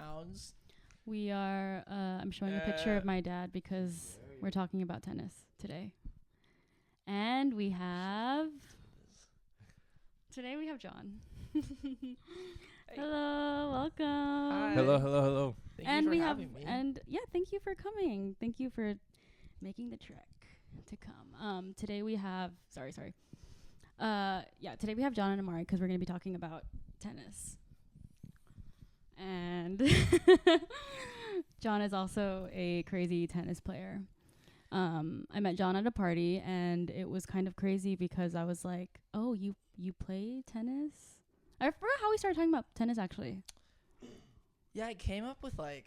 pounds. We are, I'm showing a picture of my dad because we're talking about tennis today. And today we have John. Hello, welcome. Hi. Hello. Thank you for having me. Thank you for coming. Thank you for making the trek to come. Today we have, today we have John and Amari because we're going to be talking about tennis. And John is also a crazy tennis player. I met John at a party, and it was kind of crazy because I was like, "Oh, you play tennis?" I forgot how we started talking about tennis, actually. Yeah, I came up with I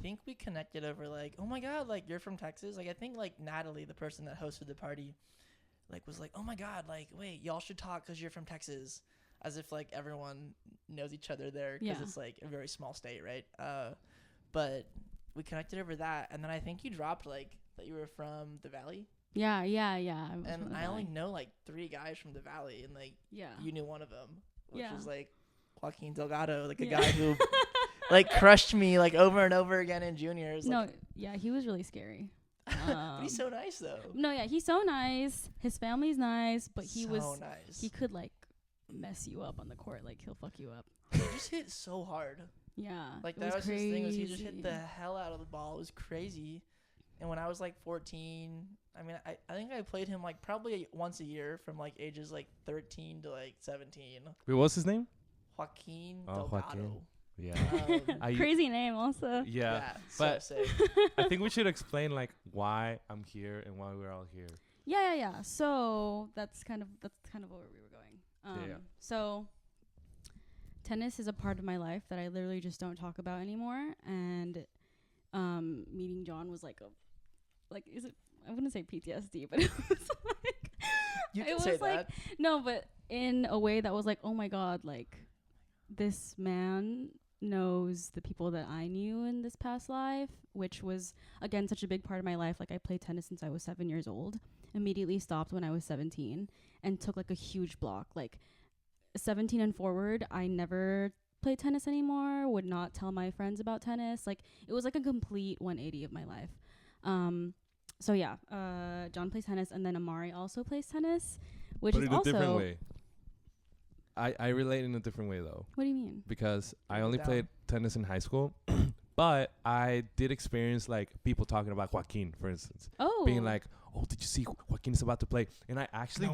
think we connected over oh my god, you're from Texas. I think Natalie, the person that hosted the party, was like, oh my god, wait, y'all should talk because you're from Texas, as if everyone knows each other there because it's a very small state, right? But we connected over that, and then I think you dropped that you were from the Valley. Yeah. And I only know 3 guys from the Valley, and you knew one of them, which was Joaquin Delgado, a guy who crushed me over and over again in juniors. He was really scary. But he's so nice though. No, yeah, he's so nice. His family's nice, but he could mess you up on the court. He'll fuck you up. He just hit so hard. Yeah. That was his thing. He just hit the hell out of the ball. It was crazy. And when I was 14, I think I played him probably once a year from ages 13 to 17. Wait, what's his name? Joaquin Delgado. Joaquin. Yeah. Crazy name also. Yeah. But so sick. I think we should explain why I'm here and why we're all here. Yeah. So that's kind of where we were going. So tennis is a part of my life that I literally just don't talk about anymore. And meeting John was is it? I wouldn't say PTSD, but it was you can say that. No, but in a way that was oh my god, this man knows the people that I knew in this past life, which was again such a big part of my life. I played tennis since I was 7 years old. Immediately stopped when I was 17 and took a huge block. 17 and forward, I never played tennis anymore. Would not tell my friends about tennis. It was a complete 180 of my life. John plays tennis, and then Amari also plays tennis, which but is in also a different way. I relate in a different way though. What do you mean? Because I only played tennis in high school, but I did experience people talking about Joaquin, for instance. Oh. Being oh, did you see Joaquin is about to play? And I actually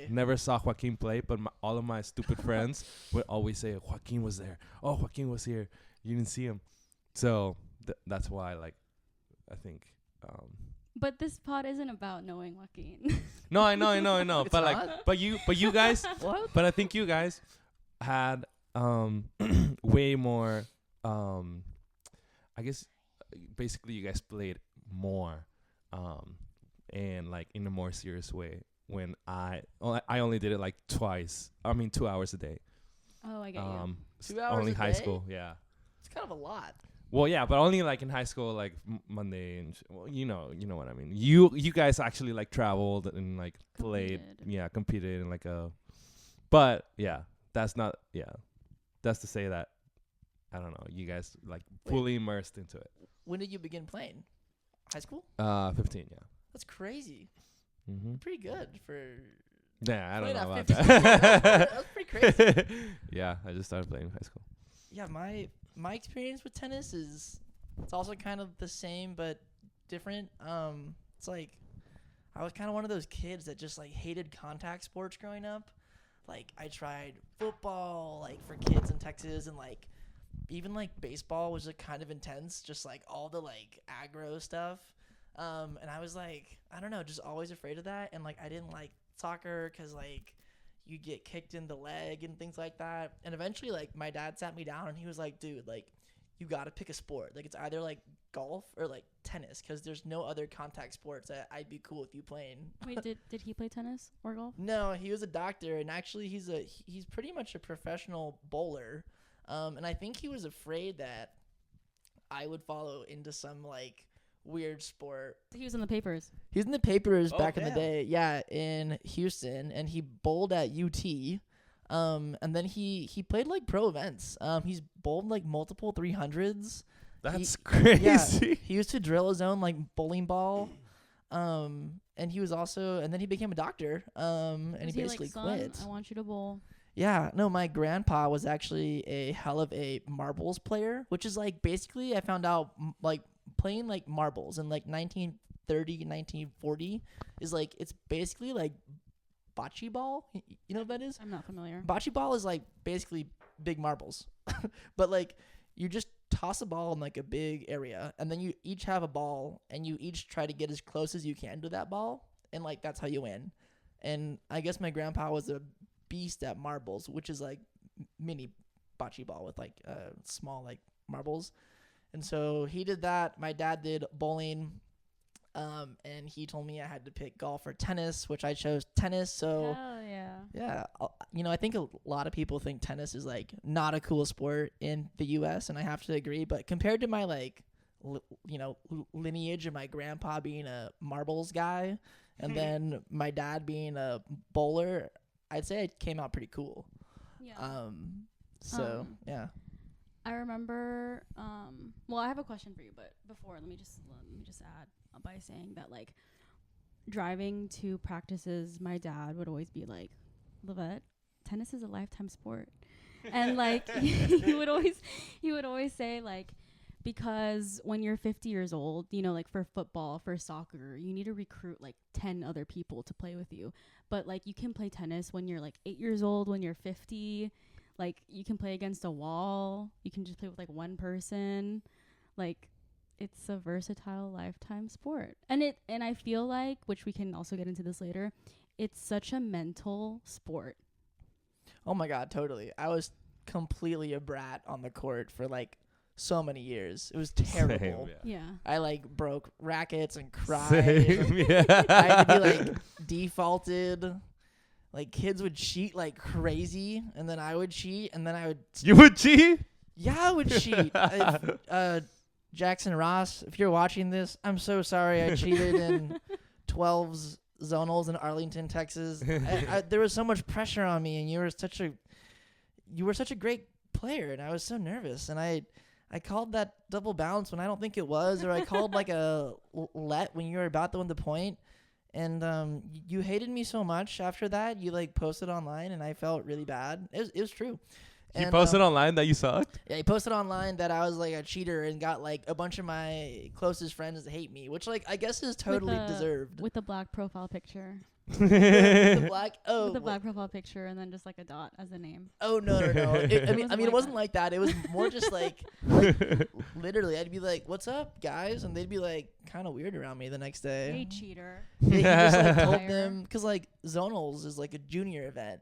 never saw Joaquin play, but all of my stupid friends would always say Joaquin was there. Oh, Joaquin was here. You didn't see him. So that's why I think. But this pod isn't about knowing Joaquin. No, I know. But you guys. What? But I think you guys had way more. I guess basically you guys played more, and in a more serious way. When I only did it twice. 2 hours a day. Oh, I get you. 2 hours only a high day? school, yeah. It's kind of a lot. Well, yeah, but only in high school, Monday and you know what I mean. You guys actually traveled and played, competed in but yeah, that's not that's to say that I don't know. You guys fully immersed into it. When did you begin playing? High school? 15, yeah. That's crazy. Mm-hmm. Pretty good for. Yeah, I don't know about 15. that. That's pretty crazy. Yeah, I just started playing in high school. Yeah, my experience with tennis it's also kind of the same but different. It's I was kind of one of those kids that just hated contact sports growing up. I tried football for kids in Texas, and even baseball was kind of intense, just all the aggro stuff. And I was I don't know, just always afraid of that. And I didn't like soccer because you get kicked in the leg and things like that. And eventually my dad sat me down and he was like, dude, you got to pick a sport. It's either golf or tennis, because there's no other contact sports that I'd be cool with you playing. Wait, did he play tennis or golf? No, he was a doctor, and actually he's pretty much a professional bowler. And I think he was afraid that I would follow into some weird sport. He was in the papers. He was in the papers back in the day, in Houston, and he bowled at UT. And then he played like pro events. He's bowled like multiple 300s. That's Yeah, crazy. he used to drill his own like bowling ball. And he was also, and then he became a doctor. And he basically quit. I want you to bowl. Yeah, no, my grandpa was actually a hell of a marbles player, which is like basically I found out like playing like marbles in like 1930, 1940 is like, it's basically like bocce ball. You know what that is? I'm not familiar. Bocce ball is like basically big marbles, but like you just toss a ball in like a big area, and then you each have a ball, and you each try to get as close as you can to that ball, and like that's how you win. And I guess my grandpa was a beast at marbles, which is like mini bocce ball with like small like marbles. And so he did that. My dad did bowling. And he told me I had to pick golf or tennis, which I chose tennis. So Hell yeah. yeah, I think a lot of people think tennis is like not a cool sport in the U.S. and I have to agree. But compared to my like, lineage of my grandpa being a marbles guy, and then my dad being a bowler, I'd say it came out pretty cool. Yeah. Yeah. I remember. Well, I have a question for you, but before, let me just add by saying that like driving to practices, my dad would always be like, "Livette, tennis is a lifetime sport," and like he would always say like, because when you're 50 years old, like for football, for soccer, you need to recruit like 10 other people to play with you, but like you can play tennis when you're like 8 years old, when you're 50. Like, you can play against a wall. You can just play with, like, one person. Like, it's a versatile lifetime sport. And I feel like, which we can also get into this later, it's such a mental sport. Oh, my God, totally. I was completely a brat on the court for, like, so many years. It was terrible. Same, Yeah. I, like, broke rackets and cried. Same, yeah. I had to be, like, defaulted. Like, kids would cheat like crazy, and then I would cheat, and then I would... You would cheat? Yeah, I would cheat. Jackson Ross, if you're watching this, I'm so sorry I cheated in 12's zonals in Arlington, Texas. There was so much pressure on me, and you were such a great player, and I was so nervous, and I called that double bounce when I don't think it was, or I called like a let when you were about to win the point. And you hated me so much after that. You like posted online, and I felt really bad. It was true. You posted online that you sucked? Yeah, he posted online that I was like a cheater and got like a bunch of my closest friends to hate me, which like I guess is totally deserved. With the black profile picture. the black with the black profile picture and then just like a dot as a name. Oh no. It wasn't like that. It was more just like literally I'd be like, "What's up, guys?" and they'd be like kind of weird around me the next day. Hey, cheater. Yeah, he just like told them, because like zonals is like a junior event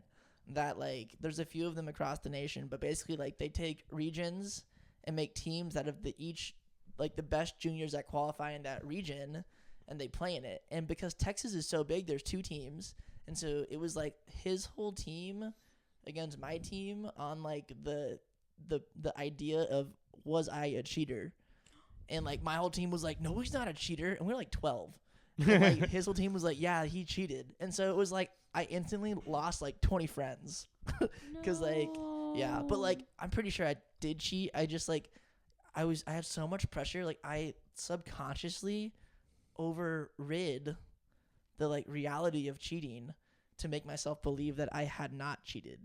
that like there's a few of them across the nation, but basically like they take regions and make teams out of each like the best juniors that qualify in that region, and they play in it. And because Texas is so big, there's two teams, and so it was like his whole team against my team on like the idea of, was I a cheater? And like my whole team was like, no, he's not a cheater, and we were like 12. And like his whole team was like, yeah, he cheated. And so it was like I instantly lost like 20 friends because like yeah, but like I'm pretty sure I did cheat. I just like I had so much pressure, like I subconsciously overrid the like reality of cheating to make myself believe that I had not cheated.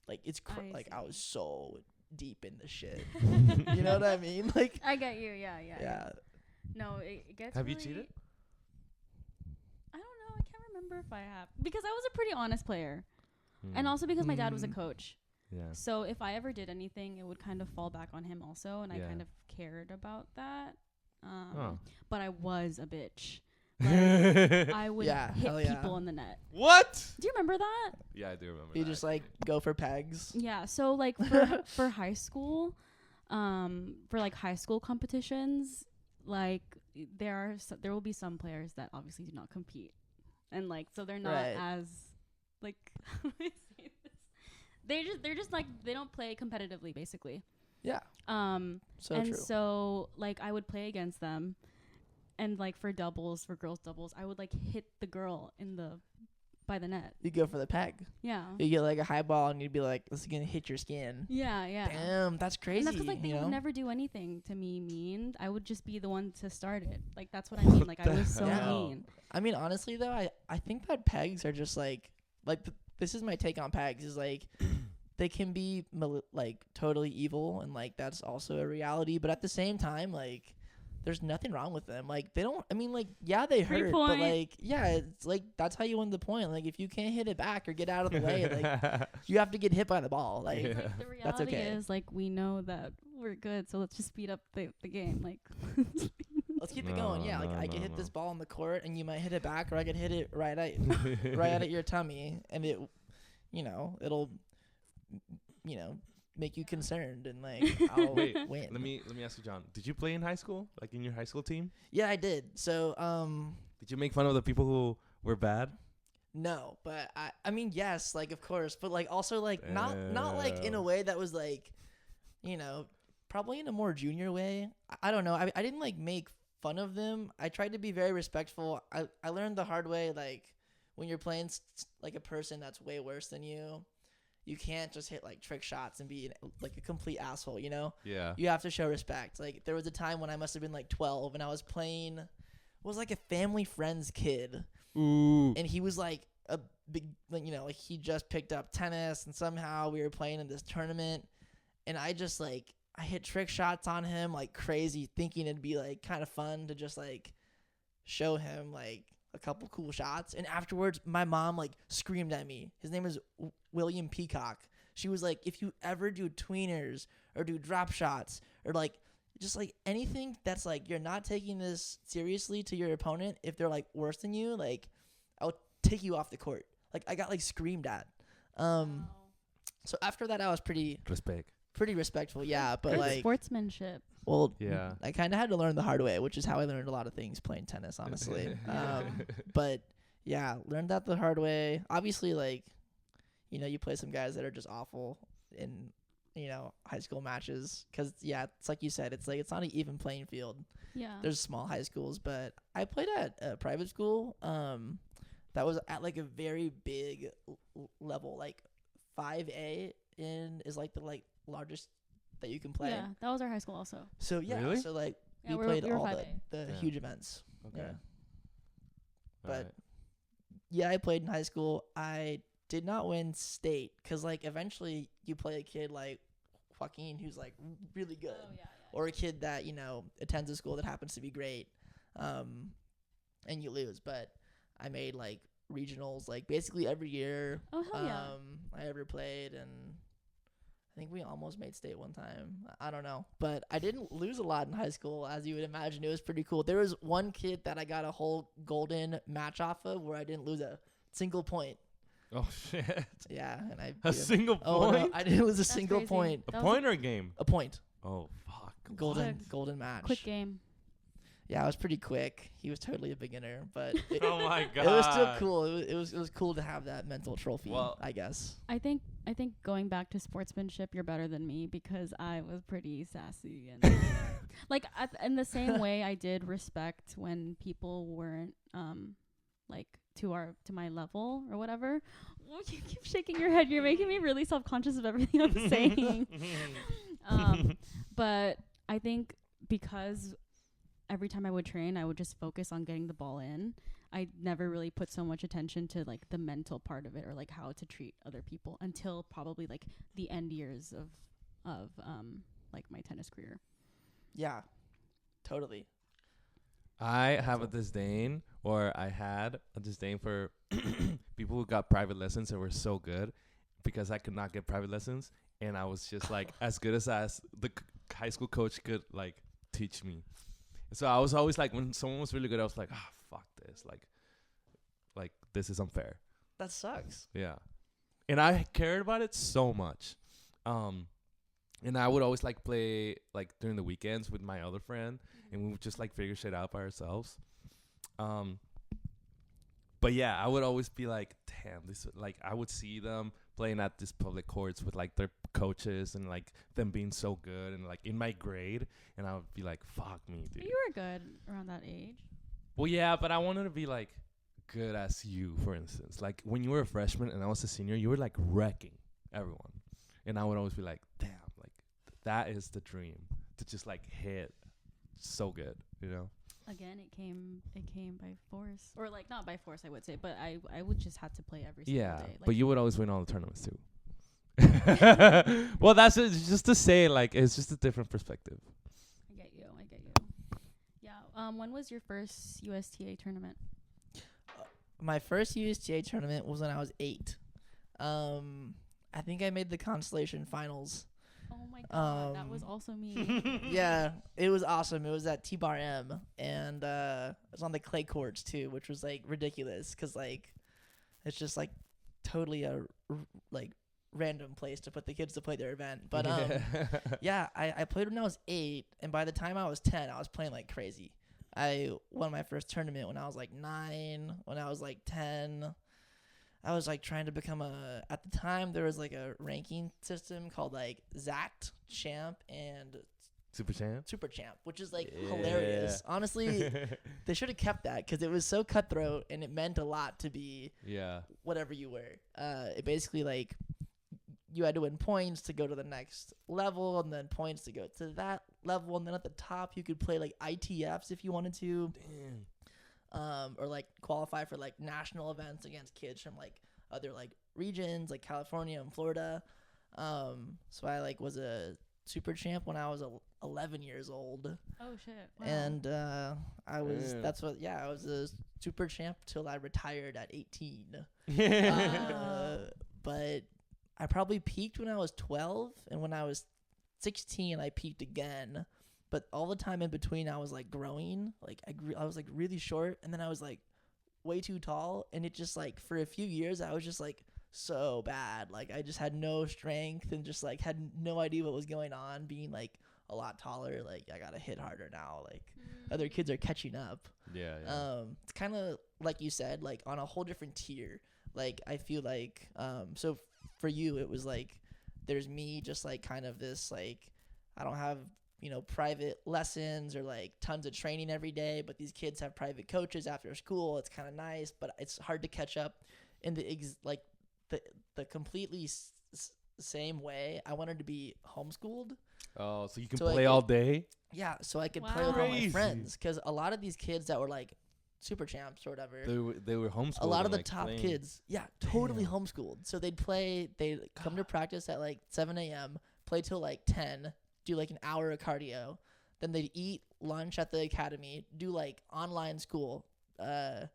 Like it's like I was so deep in the shit. You know what I mean? Like I get you. Yeah. No, it gets. Have really, you cheated? I don't know. I can't remember if I have, because I was a pretty honest player, and also because my dad was a coach. Yeah. So if I ever did anything, it would kind of fall back on him also, and I Yeah. kind of cared about that. Oh. But I was a bitch. Like, I would Yeah, hit hell yeah. people in the net. What? Do you remember that? Yeah, I do remember. You that, just like actually. go for pegs. Yeah. So like for high school, for like high school competitions, like there will be some players that obviously do not compete, and like so they're not Right. as like how do I say this? They're just like they don't play competitively basically. Yeah. So and true. so like I would play against them, and like for girls doubles, I would like hit the girl in the by the net. You go for the peg. Yeah. You get like a high ball and you'd be like, this is gonna hit your skin. Yeah. Damn, that's crazy. And that's because like they you would know? never do anything to me mean. I would just be the one to start it. Like that's what I mean. Like I was so Yeah. mean. I mean, honestly though, I think that pegs are just like this is my take on pegs is like they can be like totally evil and like that's also a reality, but at the same time like there's nothing wrong with them. Like they don't. I mean, like yeah, they Free hurt, point. but like yeah, it's like that's how you win the point. Like if you can't hit it back or get out of the way, like you have to get hit by the ball. Like Yeah. Like, the reality That's okay. is like we know that we're good, so let's just speed up the game. Like let's keep it going. Yeah, like I could hit this ball on the court and you might hit it back, or I could hit it right at your tummy, and it, it'll, make you concerned and like I'll Wait, win. Let me ask you, John. Did you play in high school? Like in your high school team? Yeah, I did. So Did you make fun of the people who were bad? no, but I mean yes, like of course, but like also like not like in a way that was like, probably in a more junior way. I don't know. I didn't like make fun of them. I tried to be very respectful. I learned the hard way, like when you're playing like a person that's way worse than you can't just hit like trick shots and be like a complete asshole, Yeah. You have to show respect. Like there was a time when I must have been like 12 and I was playing, was like a family friend's kid. Ooh. And he was like a big, like, like he just picked up tennis and somehow we were playing in this tournament. And I just like, I hit trick shots on him like crazy, thinking it'd be like kind of fun to just like show him like a couple cool shots. And afterwards, my mom like screamed at me. His name is William Peacock. She was like, if you ever do tweeners or do drop shots or like just like anything that's like you're not taking this seriously to your opponent, if they're like worse than you, like I'll take you off the court. Like I got like screamed at. So after that, I was pretty respectful. Yeah, but Good like sportsmanship. well, Yeah. I kind of had to learn the hard way, which is how I learned a lot of things playing tennis, honestly. But yeah, learned that the hard way. Obviously, like, you play some guys that are just awful in, high school matches. Because, yeah, it's like you said, it's like it's not an even playing field. Yeah. There's small high schools, but I played at a private school that was at like a very big level, like 5A is like the like largest that you can play. Yeah, that was our high school also. So yeah, Really? so like Yeah, we we played were all 5A. the Yeah. huge events. Okay. Yeah. But Alright. yeah, I played in high school. I did not win state because like eventually you play a kid like Joaquin who's like really good, or a kid that attends a school that happens to be great, and you lose. But I made like regionals like basically every year. Oh hell yeah. I ever played, and I think we almost made state one time. I don't know, but I didn't lose a lot in high school, as you would imagine. It was pretty cool. There was one kid that I got a whole golden match off of where I didn't lose a single point. Oh shit. Yeah, and I A beat him. single Oh no, point? I didn't lose a That's single crazy. point. A That was point or a game? A point. Oh fuck. Golden match. Quick game. Yeah, it was pretty quick. He was totally a beginner, but Oh my god. it was still cool. It was cool to have that mental trophy. Well- I guess. I think going back to sportsmanship, you're better than me because I was pretty sassy and like in the same way I did respect when people weren't like to my level or whatever. Oh, you keep shaking your head. You're making me really self-conscious of everything I'm saying. But I think because every time I would train, I would just focus on getting the ball in. I never really put so much attention to like the mental part of it or like how to treat other people until probably like the end years of like my tennis career. Yeah, totally. I have a disdain, or I had a disdain for people who got private lessons and were so good because I could not get private lessons. And I was just like as good as the high school coach could like teach me. So I was always like, when someone was really good, I was like, fuck this. Like this is unfair. That sucks. Yeah. And I cared about it so much. And I would always like play like during the weekends with my other friend, and we would just like figure shit out by ourselves. But yeah, I would always be like, damn, this, like I would see them playing at these public courts with like their coaches and like them being so good and like in my grade, and I would be like, fuck me, dude. You were good around that age. Well, yeah, but I wanted to be like good as you, for instance. Like when you were a freshman and I was a senior, you were like wrecking everyone, and I would always be like, damn, like that is the dream to just like hit so good, you know. Again, it came by force, or like not by force, I would say, but I would just have to play every single day. Like, but you would always win all the tournaments too. Well, that's just to say, like, it's just a different perspective. I get you. Yeah. When was your first USTA tournament? My first USTA tournament was when I was 8. I think I made the constellation finals. Oh my god, that was also me. Yeah, it was awesome. It was at T-Bar M, and it was on the clay courts too, which was like ridiculous because like it's just like totally a like random place to put the kids to play their event. But yeah, I played when I was 8, and by the time I was 10, I was playing like crazy. I won my first tournament when I was like 9. When I was like 10, I was like trying to become at the time there was like a ranking system called like Zact, Champ, and Super Champ, which is like hilarious. Honestly, they should have kept that because it was so cutthroat and it meant a lot to be whatever you were. It basically like you had to win points to go to the next level, and then points to go to that level, and then at the top you could play like ITFs if you wanted to. Damn. Or like qualify for like national events against kids from like other like regions like California and Florida. So I like was a super champ when I was 11 years old. Oh shit. Wow. And I was I was a super champ till I retired at 18. But I probably peaked when I was 12, and when I was 16 I peaked again. But all the time in between, I was like growing. Like I was like really short, and then I was like way too tall. And it just like for a few years, I was just like so bad. Like I just had no strength and just like had no idea what was going on. Being like a lot taller, like I gotta hit harder now. Like other kids are catching up. Yeah. It's kind of like you said, like on a whole different tier. Like I feel like so for you, it was like there's me just like kind of this like I don't have private lessons or like tons of training every day, but these kids have private coaches after school. It's kind of nice, but it's hard to catch up in the completely same way. I wanted to be homeschooled. Oh, so you can play all day? Yeah, so I could play with all my friends, because a lot of these kids that were like super champs or whatever, they were homeschooled. A lot of the top kids, totally homeschooled. So they'd come to practice at like 7 a.m., play till like 10, do like an hour of cardio, then they'd eat lunch at the academy, do like online school, and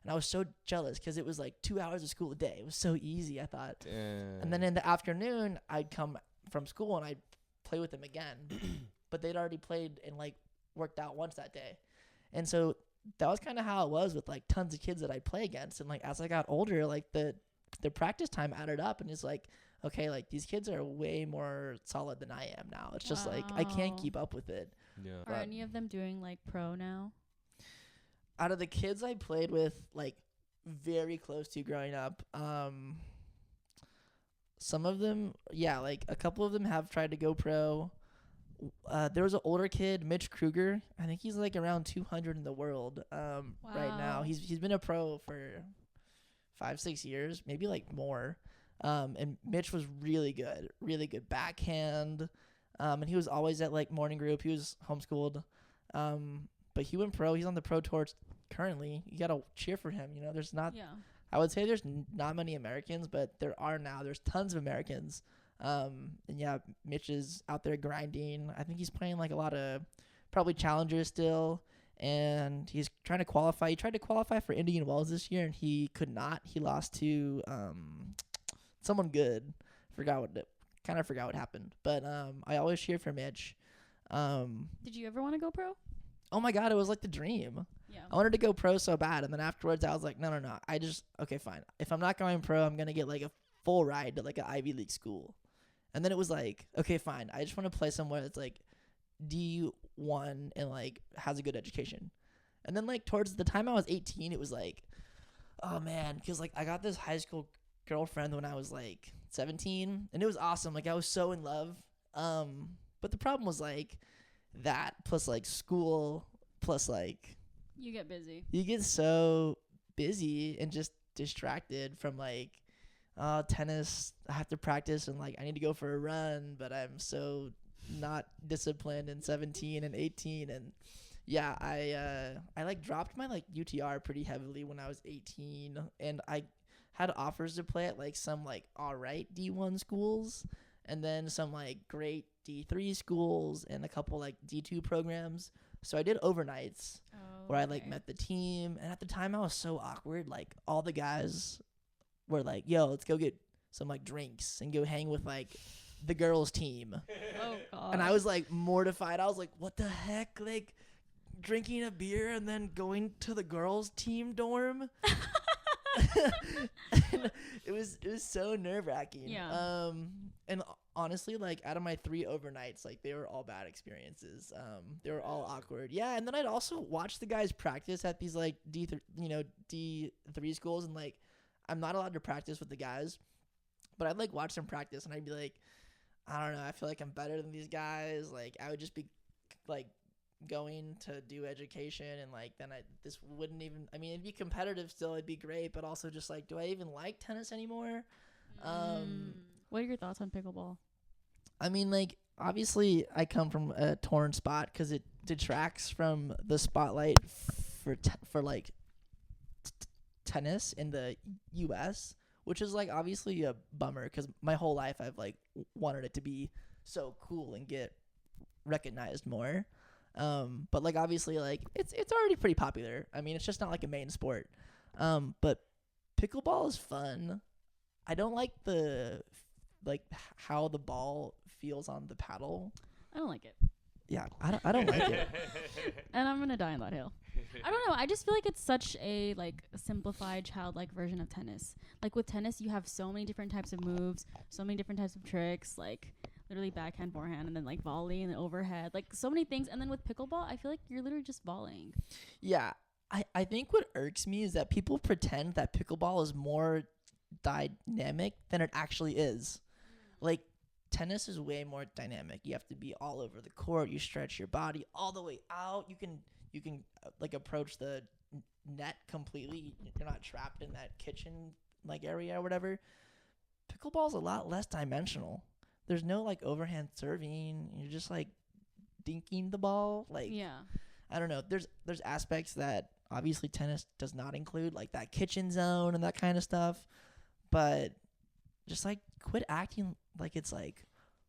I was so jealous because it was like 2 hours of school a day. It was so easy, I thought. Damn. And then in the afternoon, I'd come from school and I'd play with them again, but they'd already played and like worked out once that day. And so that was kind of how it was with like tons of kids that I'd play against. And like as I got older, like the practice time added up, and it's like, okay, like these kids are way more solid than I am now. It's just like I can't keep up with it. Yeah. Are any of them doing like pro now? Out of the kids I played with like very close to growing up, some of them, like a couple of them have tried to go pro. There was an older kid, Mitch Kruger. I think he's like around 200 in the world right now. He's been a pro for 5-6 years, maybe like more. And Mitch was really good backhand. And he was always at like morning group. He was homeschooled. But he went pro. He's on the pro tour currently. You got to cheer for him. There's not, I would say there's not many Americans, but there are now. There's tons of Americans. And Mitch is out there grinding. I think he's playing like a lot of probably challengers still. And he's trying to qualify. He tried to qualify for Indian Wells this year, and he could not. He lost to, someone good. Forgot what happened. But I always cheer for Mitch. Did you ever want to go pro? Oh my god, it was like the dream. Yeah. I wanted to go pro so bad, and then afterwards I was like, no. Okay, fine. If I'm not going pro, I'm gonna get like a full ride to like an Ivy League school. And then it was like, okay, fine. I just want to play somewhere that's like D1 and like has a good education. And then like towards the time I was 18, it was like, oh man, because like I got this high school girlfriend when I was like 17, and it was awesome. Like I was so in love. But the problem was like that plus like school plus like you get busy. You get so busy and just distracted from like tennis. I have to practice and like I need to go for a run, but I'm so not disciplined and 17 and 18 and yeah, I like dropped my like UTR pretty heavily when I was 18 and I had offers to play at like some like all right D1 schools and then some like great D3 schools and a couple like D2 programs. So I did overnights where I like met the team, and at the time I was so awkward. Like all the guys were like, "Yo, let's go get some like drinks and go hang with like the girls team." Oh god. And I was like mortified. I was like, "What the heck? Like drinking a beer and then going to the girls team dorm?" And it was so nerve-wracking. Yeah. And honestly, like out of my 3 overnights, like they were all bad experiences. They were all awkward. Yeah, and then I'd also watch the guys practice at these like D3 schools, and like I'm not allowed to practice with the guys, but I'd like watch them practice, and I'd be like, I don't know, I feel like I'm better than these guys. Like I would just be like going to do education, and like then this wouldn't even, I mean, it'd be competitive still, it'd be great, but also just like, do I even like tennis anymore? What are your thoughts on pickleball? I mean, like obviously I come from a torn spot because it detracts from the spotlight for like tennis in the US, which is like obviously a bummer because my whole life I've like wanted it to be so cool and get recognized more. But like obviously like it's already pretty popular. I mean, it's just not like a main sport. But pickleball is fun. I don't like how the ball feels on the paddle. I don't like it. Yeah, I don't like it. And I'm gonna die on that hill. I don't know. I just feel like it's such a like simplified, childlike version of tennis. Like with tennis, you have so many different types of moves, so many different types of tricks, like literally backhand, forehand, and then like volley and then overhead, like so many things. And then with pickleball, I feel like you're literally just volleying. Yeah, I think what irks me is that people pretend that pickleball is more dynamic than it actually is. Like tennis is way more dynamic. You have to be all over the court. You stretch your body all the way out. You can like approach the net completely. You're not trapped in that kitchen like area or whatever. Pickleball's a lot less dimensional. There's no like overhand serving. You're just like dinking the ball. Like Yeah. I don't know. There's aspects that obviously tennis does not include, like that kitchen zone and that kind of stuff. But just like quit acting like it's like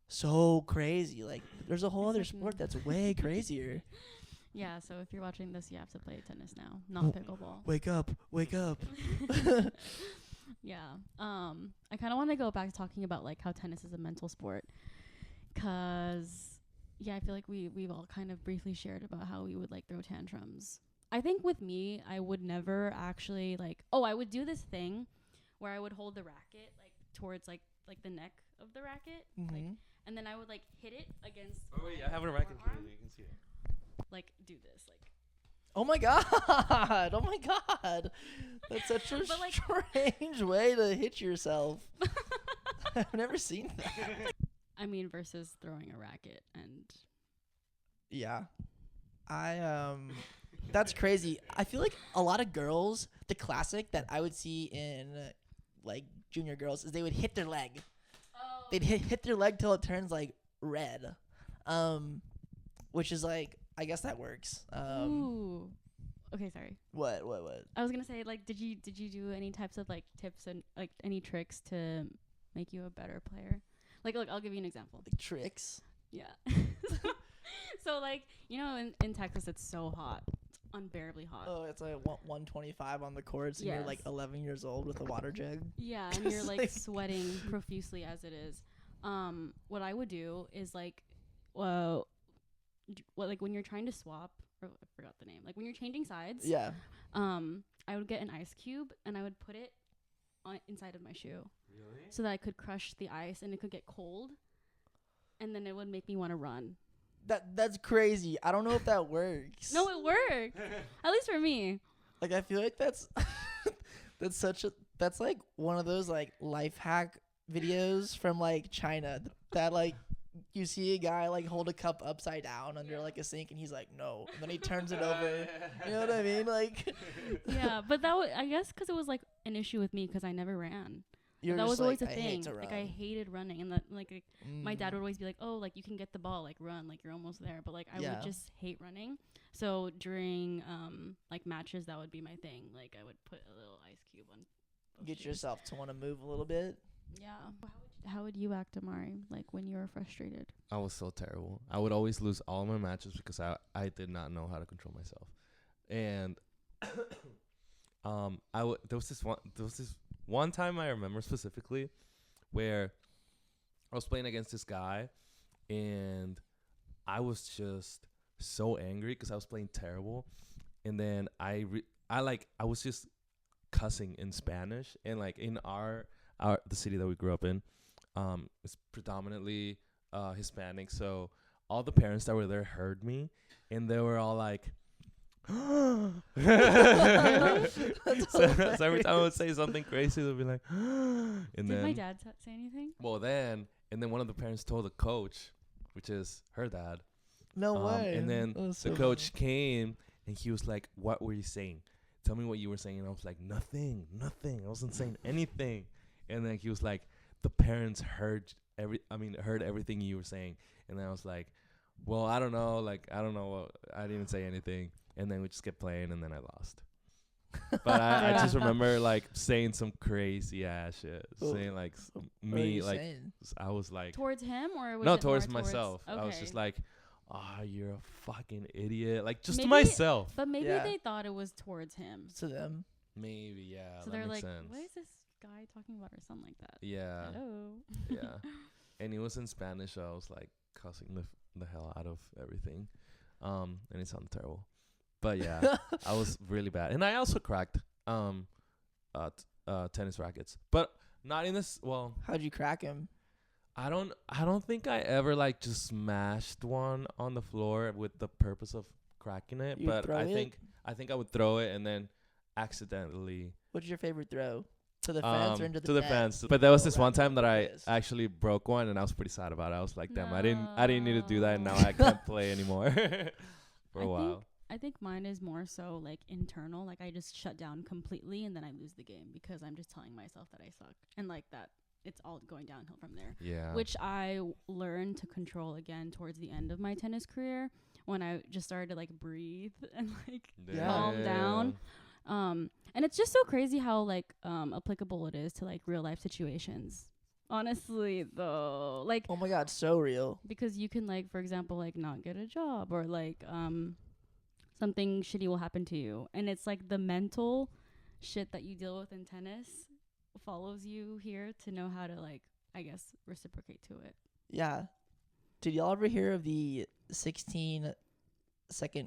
so crazy. Like there's a whole other sport that's way crazier. Yeah, so if you're watching this, you have to play tennis now, not pickleball. Wake up. Yeah. I kind of want to go back to talking about like how tennis is a mental sport, cause yeah, I feel like we've all kind of briefly shared about how we would like throw tantrums. I think with me, I would never actually like, I would do this thing where I would hold the racket like towards like the neck of the racket, like, and then I would like hit it against. Oh wait, I have a racket here. You can see it. Like do this, like. Oh my god! That's such a strange way to hit yourself. I've never seen that. I mean, versus throwing a racket and. Yeah, that's crazy. I feel like a lot of girls, the classic that I would see in like junior girls is they would hit their leg. Oh. They'd hit their leg till it turns like red, which is like, I guess that works. Ooh. Okay, sorry. What? I was gonna say, like, did you do any types of like tips and like any tricks to make you a better player? Like, look, I'll give you an example. Like tricks? Yeah. So like, you know, in Texas it's so hot. It's unbearably hot. Oh, it's like 125 on the courts, and you're like 11 years old with a water jug. Yeah, and you're like sweating profusely as it is. What I would do is like, like when you're trying to swap, or I forgot the name, like when you're changing sides. Yeah. I would get an ice cube and I would put it inside of my shoe. Really? So that I could crush the ice and it could get cold, and then it would make me want to run. That's crazy. I don't know if that works. No, it worked. At least for me. Like I feel like that's that's like one of those like life hack videos from like China that like you see a guy like hold a cup upside down under like a sink, and he's like, no, and then he turns it over. You know what I mean? Like, Yeah, but that was, I guess, because it was like an issue with me because I never ran. you're That just was always like, a I hate thing. to Like I run. hated running, and that like my dad would always be like, "Oh, like you can get the ball, like run, like you're almost there." But like I Yeah. would just hate running. So during like matches, that would be my thing. Like I would put a little ice cube on. both Get shoes. yourself to want to move a little bit. Yeah. How would you act, Amari? Like when you were frustrated? I was so terrible. I would always lose all my matches because I did not know how to control myself. And there was this one time I remember specifically where I was playing against this guy, and I was just so angry because I was playing terrible. And then I was just cussing in Spanish, and like in the city that we grew up in, it's predominantly Hispanic, so all the parents that were there heard me, and they were all like, so every time I would say something crazy, they'd be like, and Did then my dad say anything? and then one of the parents told the coach, which is her dad. No way. And then That was the so coach came, and he was like, "What were you saying? Tell me what you were saying." And I was like, "Nothing. I wasn't saying anything." And then he was like, "The parents heard everything you were saying." And then I was like, "Well, I don't know. Like, I don't know. I didn't say anything." And then we just kept playing, and then I lost. But I just remember like saying some crazy ass shit, Well, saying like What are me you like saying? I was like Towards him or was no it towards more myself. Okay. I was just like, you're a fucking idiot. Like just to Maybe- myself. But maybe Yeah. they thought it was towards him. To them. Maybe, yeah. So that they're makes like, sense. "What is this guy talking about?" or something like that. Yeah. Hello. Yeah. And it was in Spanish, so I was like cussing the hell out of everything. And it sounded terrible. But yeah, I was really bad. And I also cracked tennis rackets. But not in this How'd you crack him? I don't think I ever like just smashed one on the floor with the purpose of cracking it. You'd But throw I it? think I would throw it and then accidentally What's your favorite throw? To the fence or into the to the net? fence. But there was Oh, this one racket time that I pissed. actually broke one, and I was pretty sad about it. I was like, damn, I didn't need to do that, and now I can't play anymore for a while. I think mine is more so like internal. Like I just shut down completely and then I lose the game because I'm just telling myself that I suck and like that it's all going downhill from there. Yeah. Which I learned to control again towards the end of my tennis career when I just started to like breathe and like calm down. And it's just so crazy how like applicable it is to like real life situations. Honestly though, like Oh my god, so real. because you can like for example like not get a job or like something shitty will happen to you, and it's like the mental shit that you deal with in tennis follows you here to know how to like I guess reciprocate to it. Yeah. Did y'all ever hear of the 16-second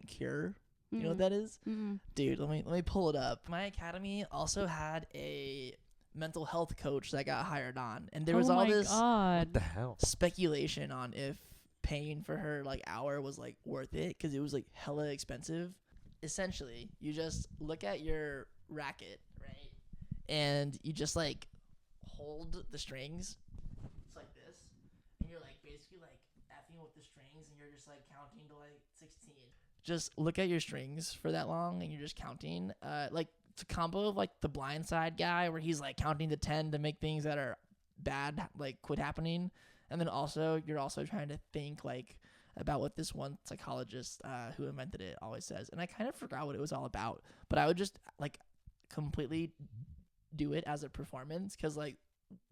cure? You know what that is? Mm-hmm. Dude, let me pull it up. My academy also had a mental health coach that got hired on, and there was all this What the hell? speculation on if paying for her like hour was like worth it because it was like hella expensive. Essentially, you just look at your racket, right, and you just like hold the strings. It's like this, and you're like basically like effing with the strings, and you're just like counting to like 16. Just look at your strings for that long, and you're just counting. Like it's a combo of like the blind side guy where he's like counting to 10 to make things that are bad like quit happening. And then also, you're also trying to think like about what this one psychologist who invented it always says. And I kind of forgot what it was all about, but I would just like completely do it as a performance because like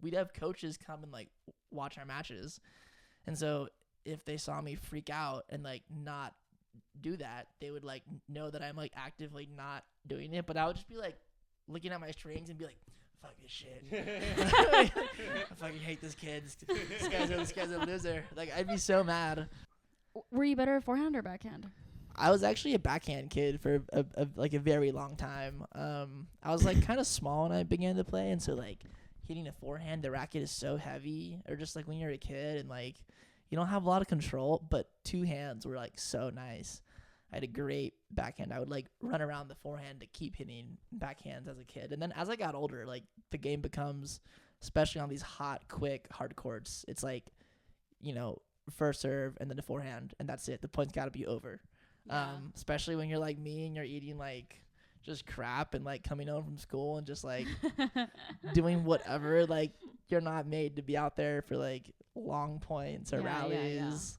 we'd have coaches come and like watch our matches. And so if they saw me freak out and like not do that, they would like know that I'm like actively not doing it. But I would just be like looking at my strings and be like, fuck this shit. I fucking hate this kid. This guy's a loser. Like, I'd be so mad. Were you better forehand or backhand? I was actually a backhand kid for like a very long time. I was like kind of small when I began to play, and so like hitting a forehand, the racket is so heavy, or just like when you're a kid and like you don't have a lot of control, but two hands were like so nice. I had a great backhand. I would like run around the forehand to keep hitting backhands as a kid. And then as I got older, like the game becomes, especially on these hot, quick, hard courts, it's like, you know, first serve and then a forehand, and that's it. The point's got to be over. Yeah. Especially when you're like me and you're eating like just crap and like coming home from school and just like doing whatever. Like you're not made to be out there for like long points or rallies.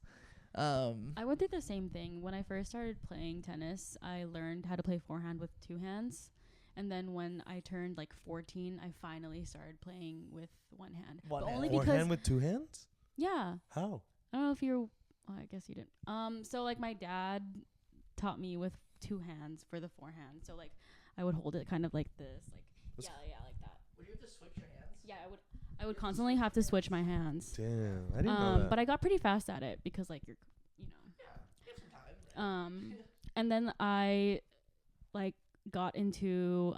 I went through the same thing. When I first started playing tennis, I learned how to play forehand with two hands. And then when I turned like 14, I finally started playing with one hand. One But hand. only One because hand with two hands? yeah. How? I don't know if you're well, I guess you didn't. So like my dad taught me with two hands for the forehand. So like I would hold it kind of like this, like That's like that. Would you have to switch your hands? Yeah, I would constantly have to switch my hands. Damn, I didn't know that. But I got pretty fast at it because like you're, you know. Yeah, you have some time. And then I like got into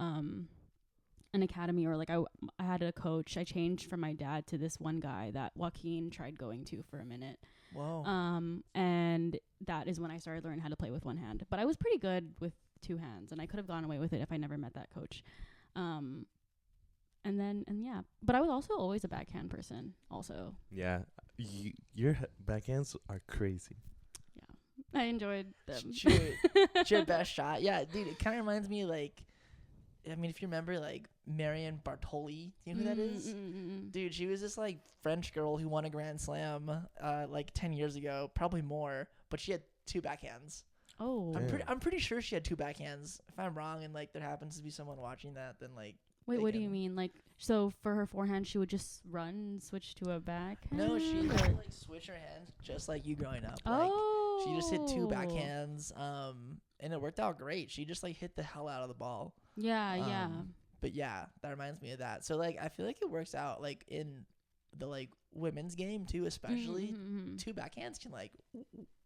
an academy, or like I had a coach. I changed from my dad to this one guy that Joaquin tried going to for a minute. Whoa. And that is when I started learning how to play with one hand. But I was pretty good with two hands, and I could have gone away with it if I never met that coach. And yeah, but I was also always a backhand person also. Yeah, your backhands are crazy. I enjoyed them. It's your best shot. Yeah, dude, it kind of reminds me like, I mean, if you remember like Marion Bartoli, you know who that is? Dude, she was this like French girl who won a Grand Slam like 10 years ago, probably more, but she had two backhands. Oh. I'm pretty sure she had two backhands. If I'm wrong and like there happens to be someone watching that, then like Wait, they what do you can- mean? Like, so for her forehand, she would just run and switch to a backhand? No, she or- would like switch her hands just like you growing up. Like she just hit two backhands, and it worked out great. She just like hit the hell out of the ball. Yeah, yeah. But yeah, that reminds me of that. So like I feel like it works out like in the like women's game too, especially. Two backhands can like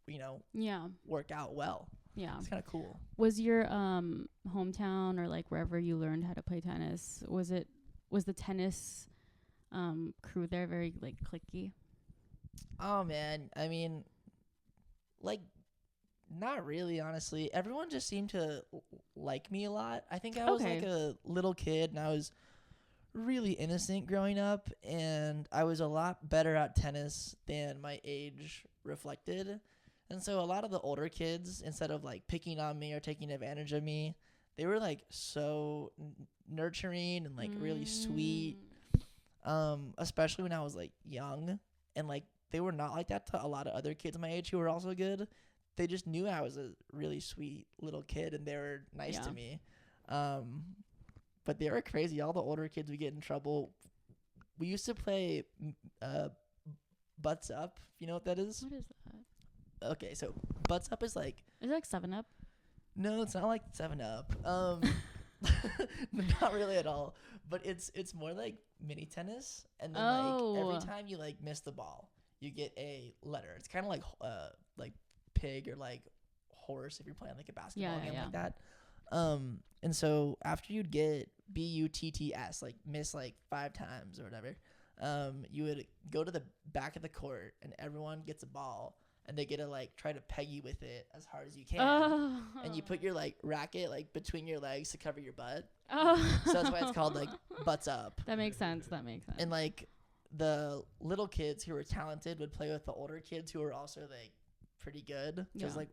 you know Yeah, work out well. yeah. It's kind of cool. Was your hometown or like wherever you learned how to play tennis, was the tennis crew there very like cliquey? Oh man, I mean, like, not really. Honestly, everyone just seemed to like me a lot. I think I was Okay. like a little kid, and I was really innocent growing up, and I was a lot better at tennis than my age reflected. And so a lot of the older kids, instead of like picking on me or taking advantage of me, they were like so nurturing and like really sweet. Especially when I was like young, and like they were not like that to a lot of other kids my age who were also good. They just knew I was a really sweet little kid, and they were nice to me. But they were crazy. All the older kids would get in trouble. We used to play butts up. You know what that is? What is that? Okay, so butts up is like Is it like 7-Up? no, it's not like 7-Up. Not really at all. But it's more like mini tennis, and then like every time you like miss the ball, you get a letter. It's kind of like pig or like horse if you're playing like a basketball game like that. And so after you'd get BUTTS, like miss like 5 times or whatever, you would go to the back of the court, and everyone gets a ball, and they get to like try to peg you with it as hard as you can. And you put your like racket like between your legs to cover your butt. So that's why it's called like butts up. That makes sense. And like the little kids who were talented would play with the older kids who were also like pretty good. Because like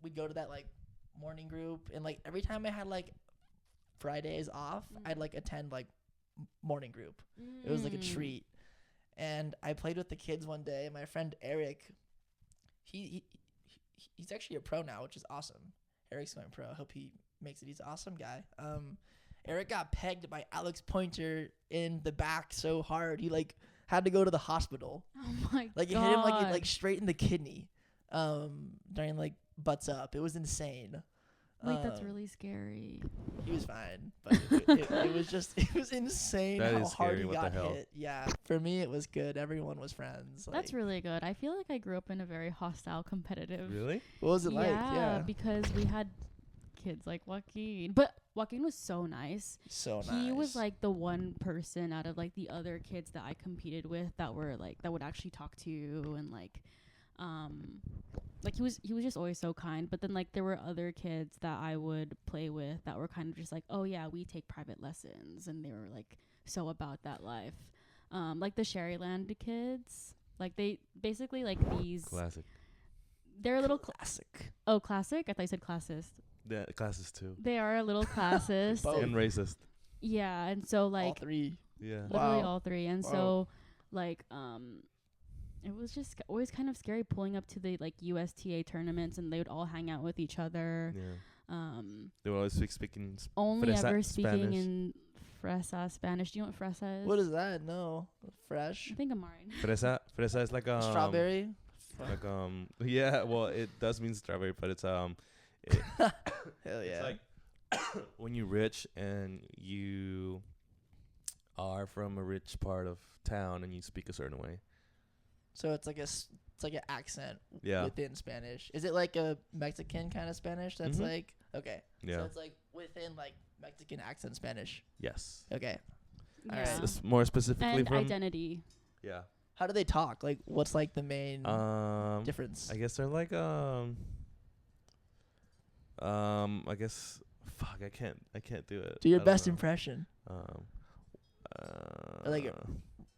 we'd go to that like morning group, and like every time I had like Fridays off, I'd like attend like morning group. It was like a treat. And I played with the kids one day, and my friend Eric, he's actually a pro now, which is awesome. Eric's going pro. I hope he makes it. He's an awesome guy. Eric got pegged by Alex Pointer in the back so hard he like had to go to the hospital. Oh my god! Like it hit him like straight in the kidney. During like butts up, it was insane. Like that's really scary. He was fine, but it was insane That how is hard scary. he What the got hell? hit. Yeah, for me it was good. Everyone was friends. That's Like, really good. I feel like I grew up in a very hostile, competitive. Really? what was it like? Yeah, because we had kids like Joaquin, but Joaquin was so nice. so nice. He was like the one person out of like the other kids that I competed with that were like that would actually talk to you, and like he was just always so kind. But then like there were other kids that I would play with that were kind of just like, oh yeah, we take private lessons, and they were like so about that life. Like the Sherryland kids. Like they basically like these. Classic. They're a little classic. classic. I thought you said classist. Yeah, classes too. They are a little classist. Both. And racist. Yeah, and so All like Yeah. three. literally Wow. all three, and Wow. so like it was just always kind of scary pulling up to the like USTA tournaments, and they would all hang out with each other. Yeah. They were always speaking. Only Fresa ever speaking Spanish. in fresa Spanish. Do you know what fresa is? What is that? No. Fresh. I think I'm mine. Fresa is like Strawberry. Like yeah, well it does mean strawberry, but it's Hell it's yeah. like when you're rich and you are from a rich part of town and you speak a certain way. So it's like it's like an accent Yeah. within Spanish. Is it like a Mexican kind of Spanish? That's Mhm. like okay. Yeah. So it's like within like Mexican accent Spanish. Yes. Okay. Yeah. Alright. It's more specifically And from identity. yeah. How do they talk? Like what's like the main difference? I guess they're like I guess fuck I can't do it. Do your I don't best know. impression. Like a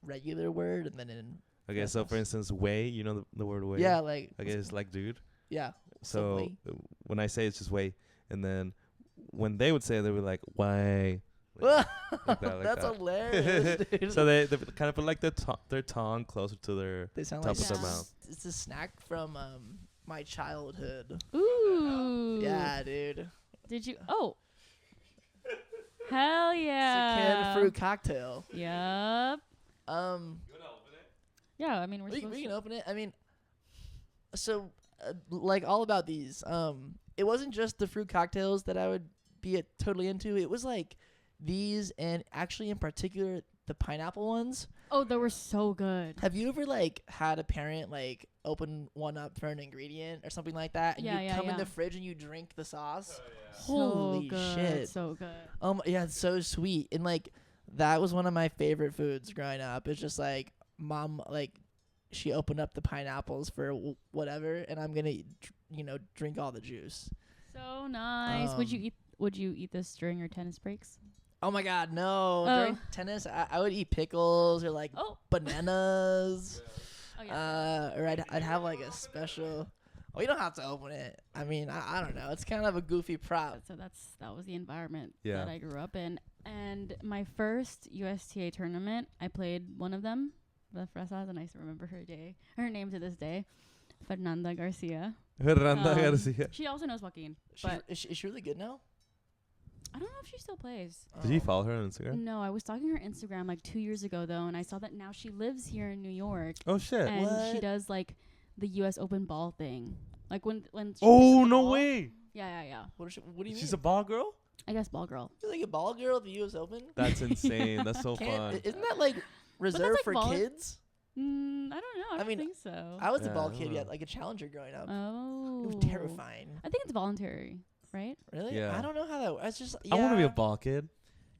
regular word and then in okay, so for instance, way, you know the word way? yeah, like I guess like dude. yeah. So way. when I say it's just way, and then when they would say it, they were like way. That's that. hilarious, dude. So they kind of put like their tongue closer to their They sound top like of their Yeah. mouth. It's a snack from my childhood. Ooh. Yeah, dude. Did you? Oh. Hell It's a yeah. canned fruit cocktail. Yep. Yeah, I mean we're We supposed can to. open it. I mean, so like all about these. It wasn't just the fruit cocktails that I would be totally into. It was like these, and actually in particular the pineapple ones. Oh, they were so good. Have you ever like had a parent like open one up for an ingredient or something like that, and Yeah, you yeah, come in yeah. the fridge and you drink the sauce? So Holy good. shit! So good. Yeah, it's so sweet, and like that was one of my favorite foods growing up. It's just like mom, like she opened up the pineapples for whatever, and I'm gonna, drink all the juice. So nice. Would you eat this during your tennis breaks? Oh my God, no! Oh. During tennis, I would eat pickles or like Oh. bananas, Oh yeah. or I'd have like a special. Oh, you don't have to open it. I mean, I don't know. It's kind of a goofy prop. So that was the environment Yeah. that I grew up in. And my first USTA tournament, I played one of them, the Fresas, and I still remember her name to this day, Fernanda Garcia. Fernanda Um, Garcia. She also knows Joaquin, but Is she really good now? I don't know if she still plays. Did you follow her on Instagram? No, I was stalking her Instagram like 2 years ago though, and I saw that now she lives here in New York, Oh shit. and she What? does like the U.S. Open ball thing, like when. She Oh picks the no ball- way. Yeah. What do you mean? She's a ball girl? I guess ball girl. You're like a ball girl at the U.S. Open? That's insane. That's so Can't, fun. isn't that like reserved like for volley- kids? I don't know. I don't mean, think so. I was a Yeah, ball I kid, don't yet know. like a challenger growing up. Oh. It was terrifying. I think it's voluntary, right? Really? Yeah. I don't know how that works. It's just, yeah. I want to be a ball kid.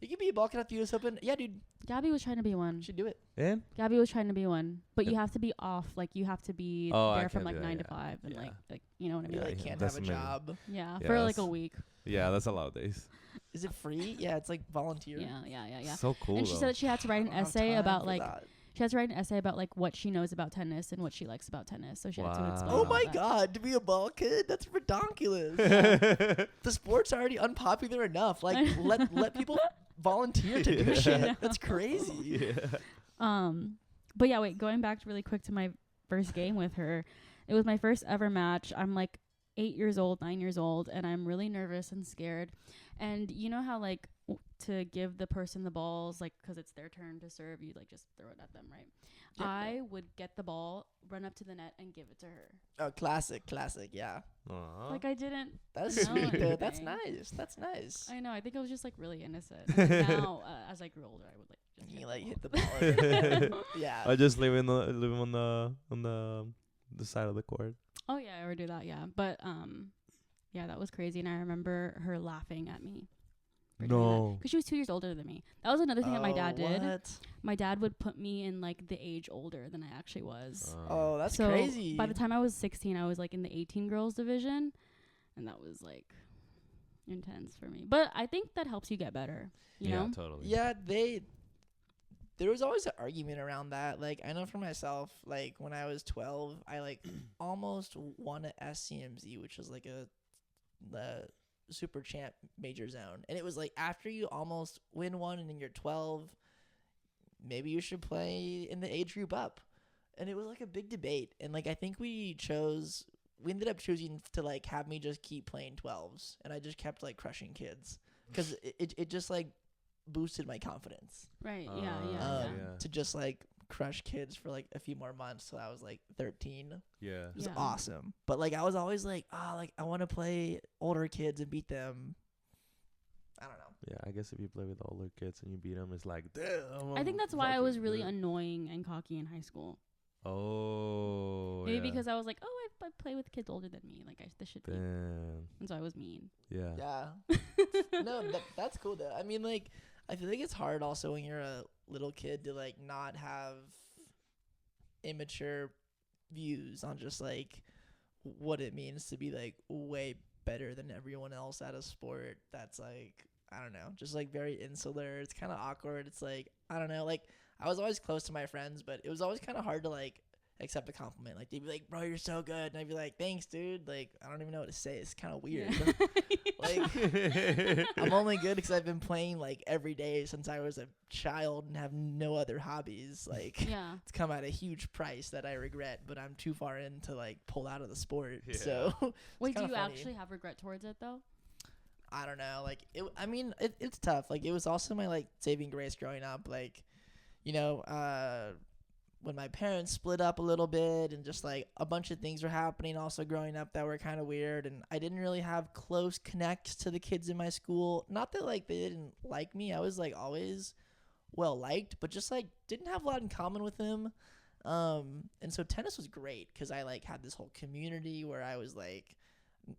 You could be a ball kid at the U.S. Open. Yeah, dude. Gabby was trying to be You one. should do it. And Gabby was trying to be one, but you Yeah. have to be off. Like you have to be Oh, I there from can't like do that, 9 to yeah. 5, and Yeah. like you know what I mean? You Yeah, like yeah, can't that's have a amazing. job. Yeah, Yeah, for like a that's- week. yeah, that's a lot of days. Is it free? Yeah, it's like volunteer. Yeah. So cool. And she though. said that she had to I write an don't have essay time about for like that. she has to write an essay about like what she knows about tennis and what she likes about tennis. So she had to Wow. explain. Oh all my that. God, to be a ball kid? That's ridiculous. The sport's already unpopular enough. Like let people volunteer to do Yeah. shit. That's crazy. Yeah. But yeah, wait, going back really quick to my first game with her. It was my first ever match. I'm like 9 years old, and I'm really nervous and scared. And you know how like to give the person the balls, like 'cause it's their turn to serve, you like just throw it at them, right? Yeah. I would get the ball, run up to the net, and give it to her. Oh, classic, yeah. Aw. Like I didn't. That's know sweet, though. That's anything. nice. That's nice. I know. I think I was just like really innocent. And then now, as I grew older, I would like just You hit like the hit ball. the ball. Yeah. I just live on the side of the court. Oh yeah, I would do that. Yeah, but yeah, that was crazy, and I remember her laughing at me. No. Because she was 2 years older than me. That was another thing that my dad did. What? My dad would put me in like the age older than I actually was. Oh, that's so crazy. by the time I was 16, I was like in the 18 girls division, and that was like intense for me. But I think that helps you get better. You yeah, know? totally. Yeah, there was always an argument around that. Like, I know for myself, like, when I was 12, I, like, almost won a SCMZ, which was, like, the super champ major zone. And it was, like, after you almost win one and you're 12, maybe you should play in the age group up. And it was, like, a big debate. And, like, I think we ended up choosing to, like, have me just keep playing 12s. And I just kept, like, crushing kids. Because it just, like, boosted my confidence. Right. To just like crush kids for like a few more months till I was like 13. Yeah. It was awesome. But like I was always like, like I want to play older kids and beat them. I don't know. Yeah, I guess if you play with older kids and you beat them, it's like, damn. I think that's why I was really annoying and cocky in high school. Oh. Maybe because I was like, oh, I play with kids older than me. Like this should be. Damn. And so I was mean. Yeah. Yeah. No, that's cool though. I mean, like, I feel like it's hard also when you're a little kid to like not have immature views on just like what it means to be like way better than everyone else at a sport that's like, I don't know, just like very insular. It's kind of awkward. It's like, I don't know, like I was always close to my friends, but it was always kind of hard to like accept a compliment. Like they'd be like, bro, you're so good, and I'd be like, thanks, dude. Like I don't even know what to say. It's kind of weird. Yeah. Like I'm only good because I've been playing like every day since I was a child and have no other hobbies. Like Yeah. it's come at a huge price that I regret, but I'm too far in to like pull out of the sport. Yeah. So Wait, do you funny. actually have regret towards it though? I don't know. Like I mean, it's tough. Like it was also my like saving grace growing up. Like, you know, when my parents split up a little bit and just like a bunch of things were happening also growing up that were kind of weird, and I didn't really have close connects to the kids in my school. Not that like they didn't like me. I was like always well liked, but just like didn't have a lot in common with them. And so tennis was great because I like had this whole community where I was like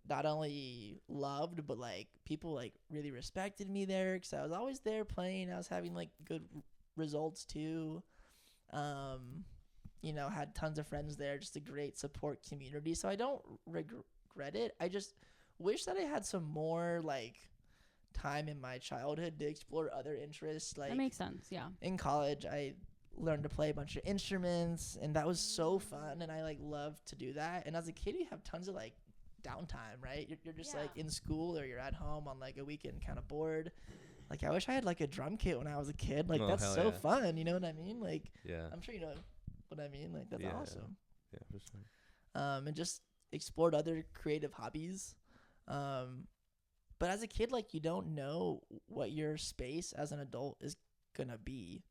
not only loved, but like people like really respected me there because I was always there playing. I was having like good results too. You know, had tons of friends there, just a great support community. So I don't regret it. I just wish that I had some more like time in my childhood to explore other interests. Like That makes sense. Yeah. in college, I learned to play a bunch of instruments, and that was so fun, and I like loved to do that. And as a kid, you have tons of like downtime, right? You're just like in school or you're at home on like a weekend kind of bored. Like I wish I had like a drum kit when I was a kid. Like that's so fun, you know what I mean? Like I'm sure you know what I mean. Like that's awesome. Yeah, for sure. And just explored other creative hobbies. But as a kid, like you don't know what your space as an adult is gonna be.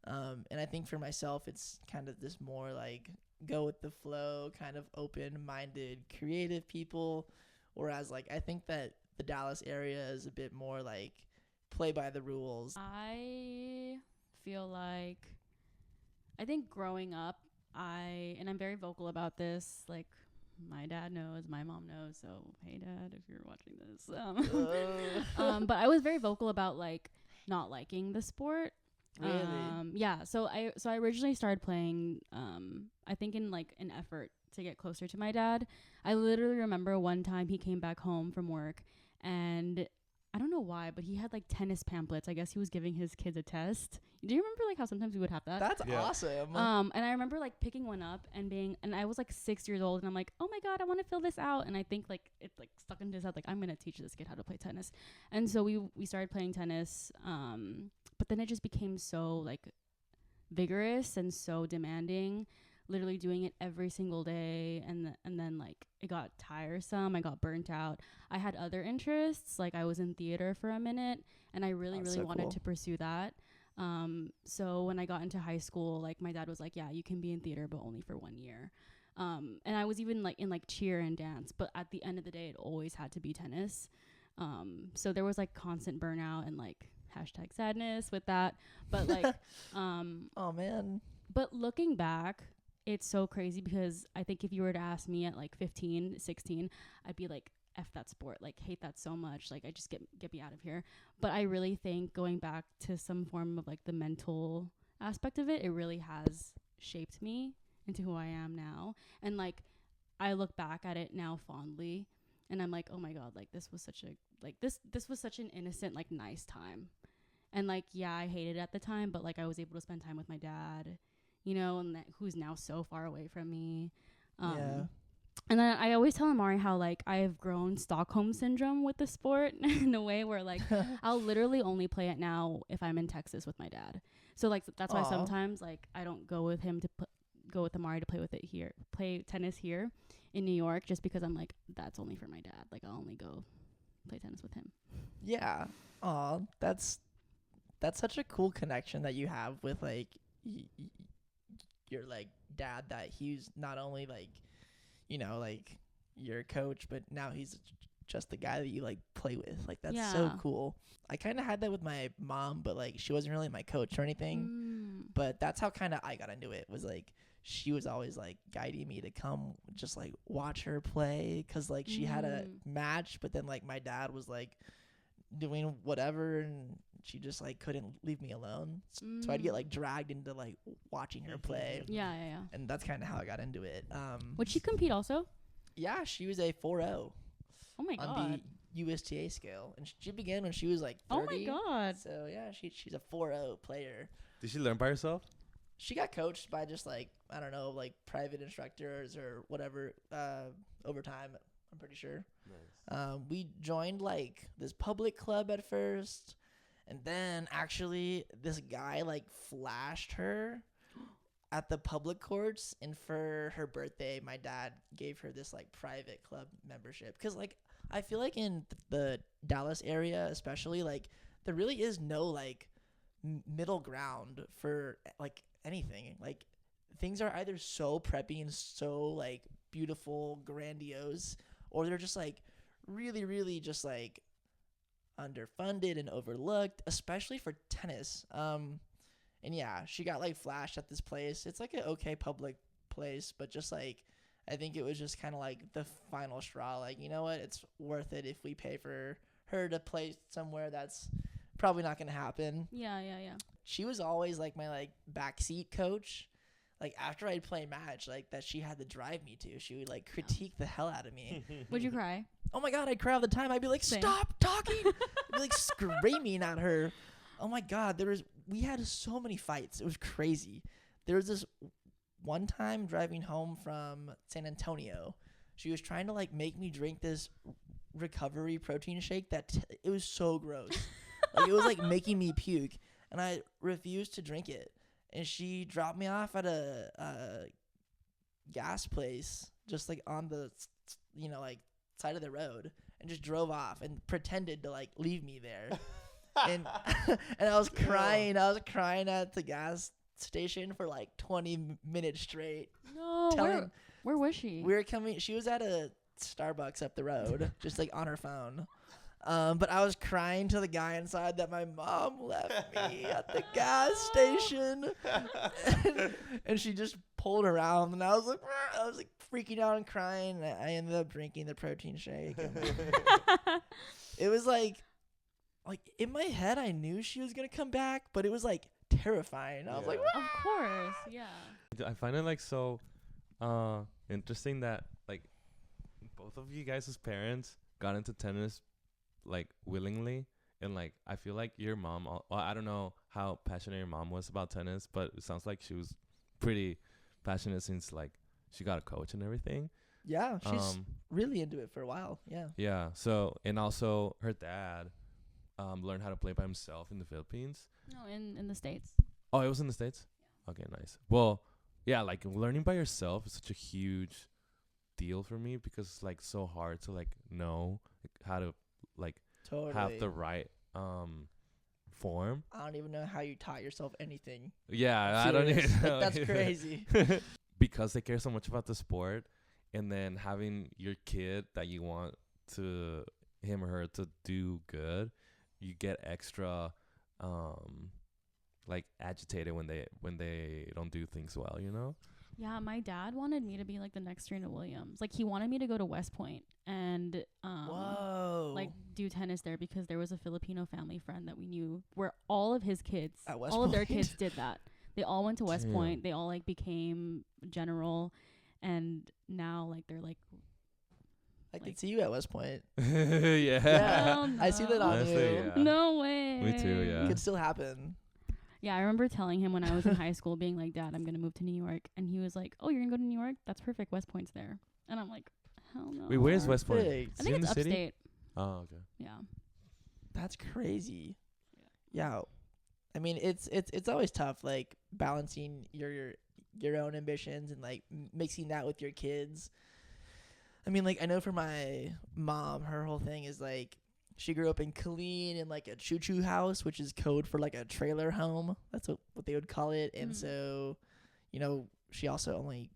And I think for myself, it's kind of this more like go with the flow, kind of open-minded, creative people. Whereas like I think that the Dallas area is a bit more like play by the rules. I feel like I think growing up, and I'm very vocal about this, like my dad knows, my mom knows, so hey dad, if you're watching this. But I was very vocal about like not liking the sport. Really? Yeah, so I originally started playing I think in like an effort to get closer to my dad. I literally remember one time he came back home from work, and I don't know why, but he had like tennis pamphlets. I guess he was giving his kids a test. Do you remember like how sometimes we would have that? That's awesome. And I remember like picking one up and I was like 6 years old, and I'm like, oh my God, I want to fill this out. And I think like it like stuck into his head, like I'm going to teach this kid how to play tennis. And so we started playing tennis. But then it just became so like vigorous and so demanding, literally doing it every single day. And then like it got tiresome. I got burnt out. I had other interests. Like I was in theater for a minute, and I really wanted to pursue that. So when I got into high school, like my dad was like, yeah, you can be in theater, but only for 1 year. And I was even like in like cheer and dance, but at the end of the day, it always had to be tennis. So there was like constant burnout and like #sadness with that. But like, oh man. But looking back, it's so crazy because I think if you were to ask me at like 15, 16, I'd be like, F that sport, like hate that so much, like I just get me out of here. But I really think going back to some form of like the mental aspect of it, it really has shaped me into who I am now. And like I look back at it now fondly, and I'm like, oh my God, like this was such a like this was such an innocent, like nice time. And like, yeah, I hated it at the time, but like I was able to spend time with my dad, you know, and who's now so far away from me. Yeah. And then I always tell Amari how like I've grown Stockholm syndrome with the sport in a way where like I'll literally only play it now if I'm in Texas with my dad. So like that's why sometimes like I don't go with him to go with Amari to play tennis here in New York, just because I'm like, that's only for my dad. Like I'll only go play tennis with him. Yeah. Aw, that's such a cool connection that you have with like your like dad, that he's not only like, you know, like your coach, but now he's just the guy that you like play with. Like that's so cool. I kind of had that with my mom, but like she wasn't really my coach or anything. But that's how kind of I got into it, was like she was always like guiding me to come just like watch her play, because like she had a match, but then like my dad was like doing whatever, and she just like couldn't leave me alone. So I'd get like dragged into like watching her play. Yeah. And that's kind of how I got into it. Would she compete also? Yeah, she was a 4.0. Oh my god. On the USTA scale, and she began when she was like 30. Oh my god. So yeah, she's a 4.0 player. Did she learn by herself? She got coached by just like, I don't know, like private instructors or whatever over time, I'm pretty sure. Nice. We joined like this public club at first, and then actually this guy like flashed her at the public courts, and for her birthday my dad gave her this like private club membership, because like I feel like in the Dallas area especially, like there really is no like middle ground for like anything. Like things are either so preppy and so like beautiful, grandiose, or they're just like really, really just like underfunded and overlooked, especially for tennis. And yeah, she got like flashed at this place. It's like an okay public place, but just like I think it was just kind of like the final straw. Like, you know what? It's worth it if we pay for her to play somewhere that's probably not going to happen. Yeah. She was always like my like backseat coach. Like after I'd play a match, like that she had to drive me to, she would like critique the hell out of me. Would you cry? Oh my god, I'd cry all the time. I'd be like, Same. stop talking. I'd be like screaming at her. Oh my god, we had so many fights. It was crazy. There was this one time driving home from San Antonio. She was trying to like make me drink this recovery protein shake that it was so gross. Like it was like making me puke, and I refused to drink it. And she dropped me off at a gas place, just like on the, you know, like side of the road, and just drove off and pretended to like leave me there. and and I was crying. I was crying at the gas station for like 20 minutes straight. No, where was she? We were coming. She was at a Starbucks up the road, just like on her phone. But I was crying to the guy inside that my mom left me at the gas station, and she just pulled around, and I was like freaking out and crying. And I ended up drinking the protein shake. It was like in my head, I knew she was gonna come back, but it was like terrifying. I was like, of course, yeah. I find it like so interesting that like both of you guys as parents got into tennis like willingly, and like I feel like your mom, well, I don't know how passionate your mom was about tennis, but it sounds like she was pretty passionate since like she got a coach and everything. Yeah, she's really into it for a while. Yeah. So, and also her dad learned how to play by himself in the Philippines. No, in the States. Oh, it was in the States? Yeah. Okay, nice. Well, yeah, like learning by yourself is such a huge deal for me, because it's like so hard to like know how to like have the right form. I don't even know how you taught yourself anything. Yeah, I don't even know. That's crazy. Because they care so much about the sport, and then having your kid that you want to him or her to do good, you get extra like agitated when they don't do things well, you know? Yeah, my dad wanted me to be like the next Serena Williams. Like he wanted me to go to West Point and like do tennis there, because there was a Filipino family friend that we knew where all of his kids, all of their kids did that. They all went to West Point. They all like became general, and now like they're like I Like- can see you at West Point. Yeah. Yeah. I see that on Honestly, you. yeah. No way. Me too, yeah. Could still happen. Yeah, I remember telling him when I was in high school, being like, Dad, I'm going to move to New York. And he was like, oh, you're going to go to New York? That's perfect. West Point's there. And I'm like, hell no. Wait, where's West Point? Perfect. I Is it think in it's the city? upstate. Oh, okay. Yeah. That's crazy. Yeah. I mean, it's always tough, like balancing your own ambitions and like mixing that with your kids. I mean, like I know for my mom, her whole thing is like she grew up in Killeen in like a choo-choo house, which is code for like a trailer home. That's what they would call it. And so, you know, she also only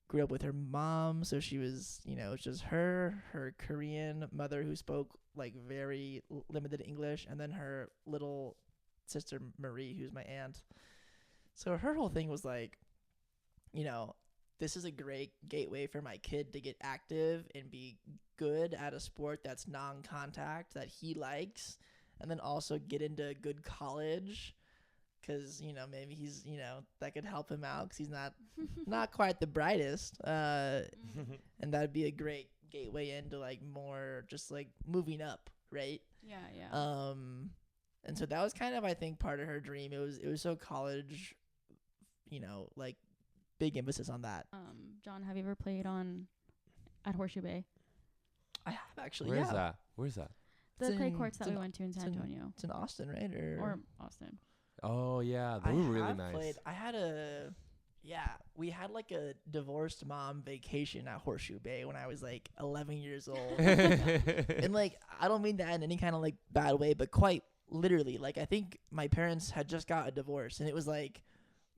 grew up with her mom, so she was, you know, it's just her Korean mother who spoke like very limited English, and then her little sister Marie, who's my aunt. So her whole thing was like, you know, this is a great gateway for my kid to get active and be good at a sport that's non-contact that he likes, and then also get into a good college because, you know, maybe he's, you know, that could help him out because he's not quite the brightest, and that'd be a great gateway into like more just like moving up, right? Yeah. And so that was kind of, I think, part of her dream. It was so college, you know, like big emphasis on that. John, have you ever played at Horseshoe Bay? I have actually. Where's yeah. that? Where's that? The It's clay in- courts that it's we in- went to in San it's in- Antonio. It's in Austin, right? Or Austin. Oh, yeah. They I were really have nice. played. We had like a divorced mom vacation at Horseshoe Bay when I was like 11 years old. And like, I don't mean that in any kind of like bad way, but quite literally, like I think my parents had just got a divorce, and it was like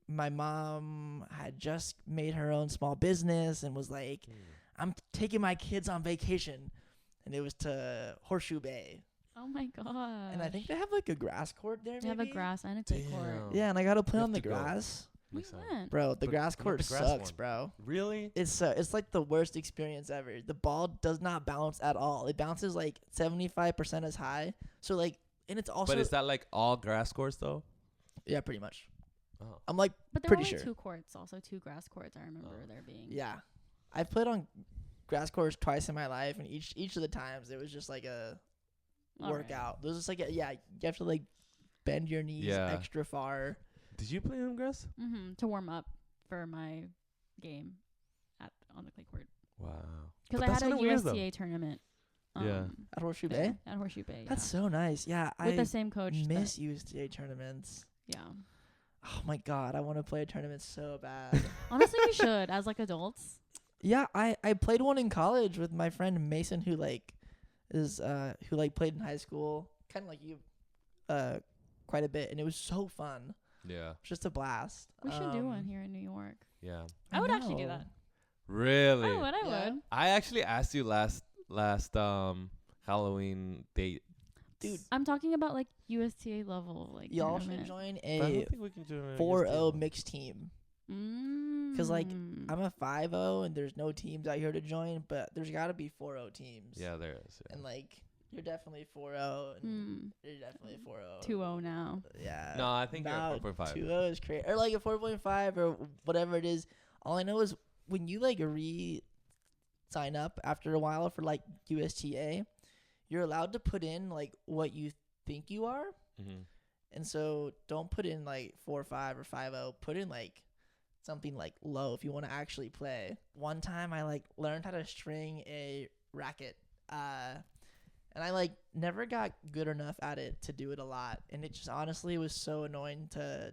my mom had just made her own small business and was like, I'm taking my kids on vacation, and it was to Horseshoe Bay. Oh my god. And I think they have like a grass court there. they have a maybe? grass and a clay court. Damn. Yeah, and I got to play You on have the to go. grass. We Makes sense. went. Bro, the But grass not court the grass sucks, one. bro. Really? It's like the worst experience ever. The ball does not bounce at all. It bounces like 75% as high. So like, and it's also But is that like all grass courts though? yeah, pretty much. Oh. I'm like But there were pretty only sure. 2 courts, also 2 grass courts. I remember there being. Yeah, I've played on grass courts twice in my life, and each of the times it was just like a All right. workout. There's just like you have to like bend your knees Yeah. extra far. Did you play on grass? To warm up for my game on the clay court. Wow. Because But I that's had a kinda weird, though. USTA tournament. Yeah. At Horseshoe there, Bay. At Horseshoe Bay. That's yeah. so nice. Yeah, With I the same coach. miss USDA tournaments. Yeah. Oh my god, I want to play a tournament so bad. Honestly, we should as like adults. Yeah, I played one in college with my friend Mason, who like is who like played in high school, kind of like you, quite a bit, and it was so fun. Yeah. It's just a blast. We should do one here in New York. Yeah. I would actually do know. that. Really? I would. Yeah. I actually asked you last Halloween date. Dude, I'm talking about like USTA level, like y'all should tournament. join But I don't a think we can do it. 4-0 mixed team. 'Cause, like, Mm. I'm a 5-0, and there's no teams out here to join, but there's got to be 4-0 teams. Yeah, there is. Yeah. And like, you're definitely 4-0, and you're definitely 4-0. 2-0 now. Yeah. No, I think you're Now at 4.5. 2-0 is crazy, or like a 4.5 or whatever it is. All I know is when you like sign up after a while for like USTA, you're allowed to put in like what you think you are, Mm-hmm. and so don't put in like 4.5 or 5.0. Put in like something like low if you want to actually play. One time I like learned how to string a racket, and I like never got good enough at it to do it a lot, and it just honestly was so annoying to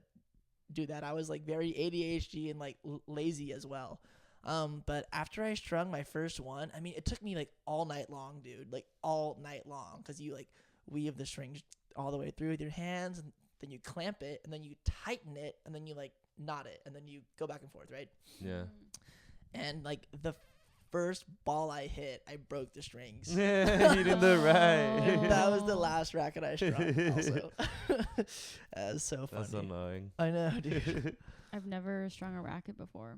do that. I was like very ADHD and like lazy as well. But after I strung my first one, I mean, it took me like all night long, dude, like all night long, because you like weave the strings all the way through with your hands, and then you clamp it, and then you tighten it, and then you like knot it, and then you go back and forth, right? Yeah. And like the first ball I hit, I broke the strings. You didn't do it And right. that was the last racket I strung. Also, that was so funny. That's annoying. I know, dude. I've never strung a racket before.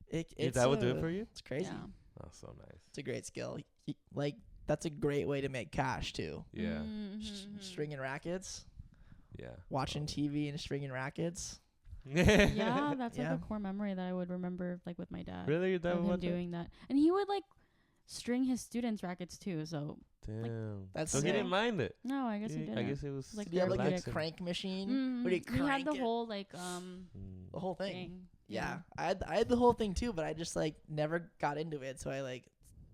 It's That would do it for you? It's crazy. Yeah. That's so nice. It's a great skill. Like that's a great way to make cash too. Yeah. Mhm. Stringing rackets, Yeah. watching TV and stringing rackets. Yeah, that's like Yeah. a core memory that I would remember, like with my dad. Really? Your dad Of would him watch it? doing that, and he would like string his students' rackets too. So Damn. That's so he sick. didn't mind it. no, I guess he didn't. I guess it was Like Did you have like a relaxing. crank machine? Where you He had crank the it? whole like The whole thing. thing. Yeah, I had the whole thing too, but I just like never got into it, so I like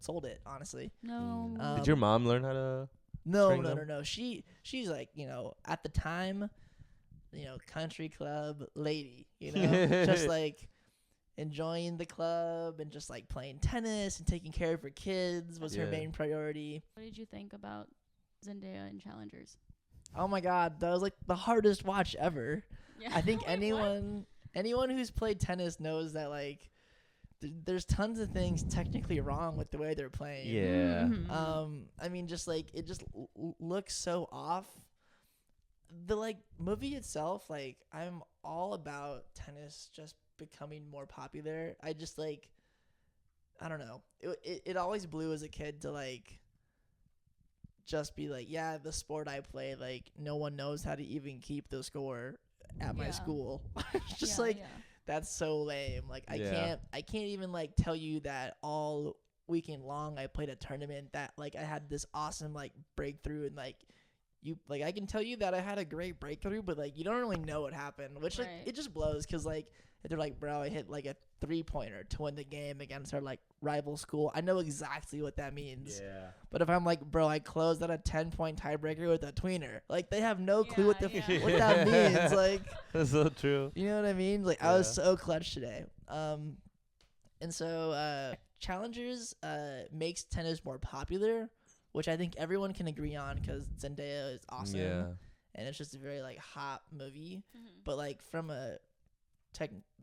sold it honestly. No. Did your mom learn how to? No, String no, no, them? no. She's like, at the time, country club lady, just like enjoying the club and just like playing tennis and taking care of her kids was her Yeah. main priority. What did you think about Zendaya in Challengers? Oh my god, that was like the hardest watch ever. Yeah. I think Wait, what? anyone who's played tennis knows that like there's tons of things technically wrong with the way they're playing. Yeah. Mhm. I mean, just like it just looks so off. The like movie itself, like I'm all about tennis just becoming more popular. I just like, I don't know. It always blew as a kid to like just be like, yeah, the sport I play, like no one knows how to even keep the score at my Yeah. school. It's just Yeah, like yeah. that's so lame. Like Yeah. I can't even like tell you that all weekend long I played a tournament that like I had this awesome like breakthrough and like I can tell you that I had a great breakthrough, but like you don't really know what happened, which like Right. it just blows because like if they're like, bro, I hit like a 3-pointer to win the game against our like rival school. I know exactly what that means. Yeah. But if I'm like, bro, I closed at a 10-point tiebreaker with a tweener, like they have no clue what Yeah. what that means. Like, That's so true. you know what I mean? Like I was Yeah. so clutch today. And so challengers makes tennis more popular, which I think everyone can agree on because Zendaya is awesome. Yeah. And it's just a very like hot movie. Mhm. But like from a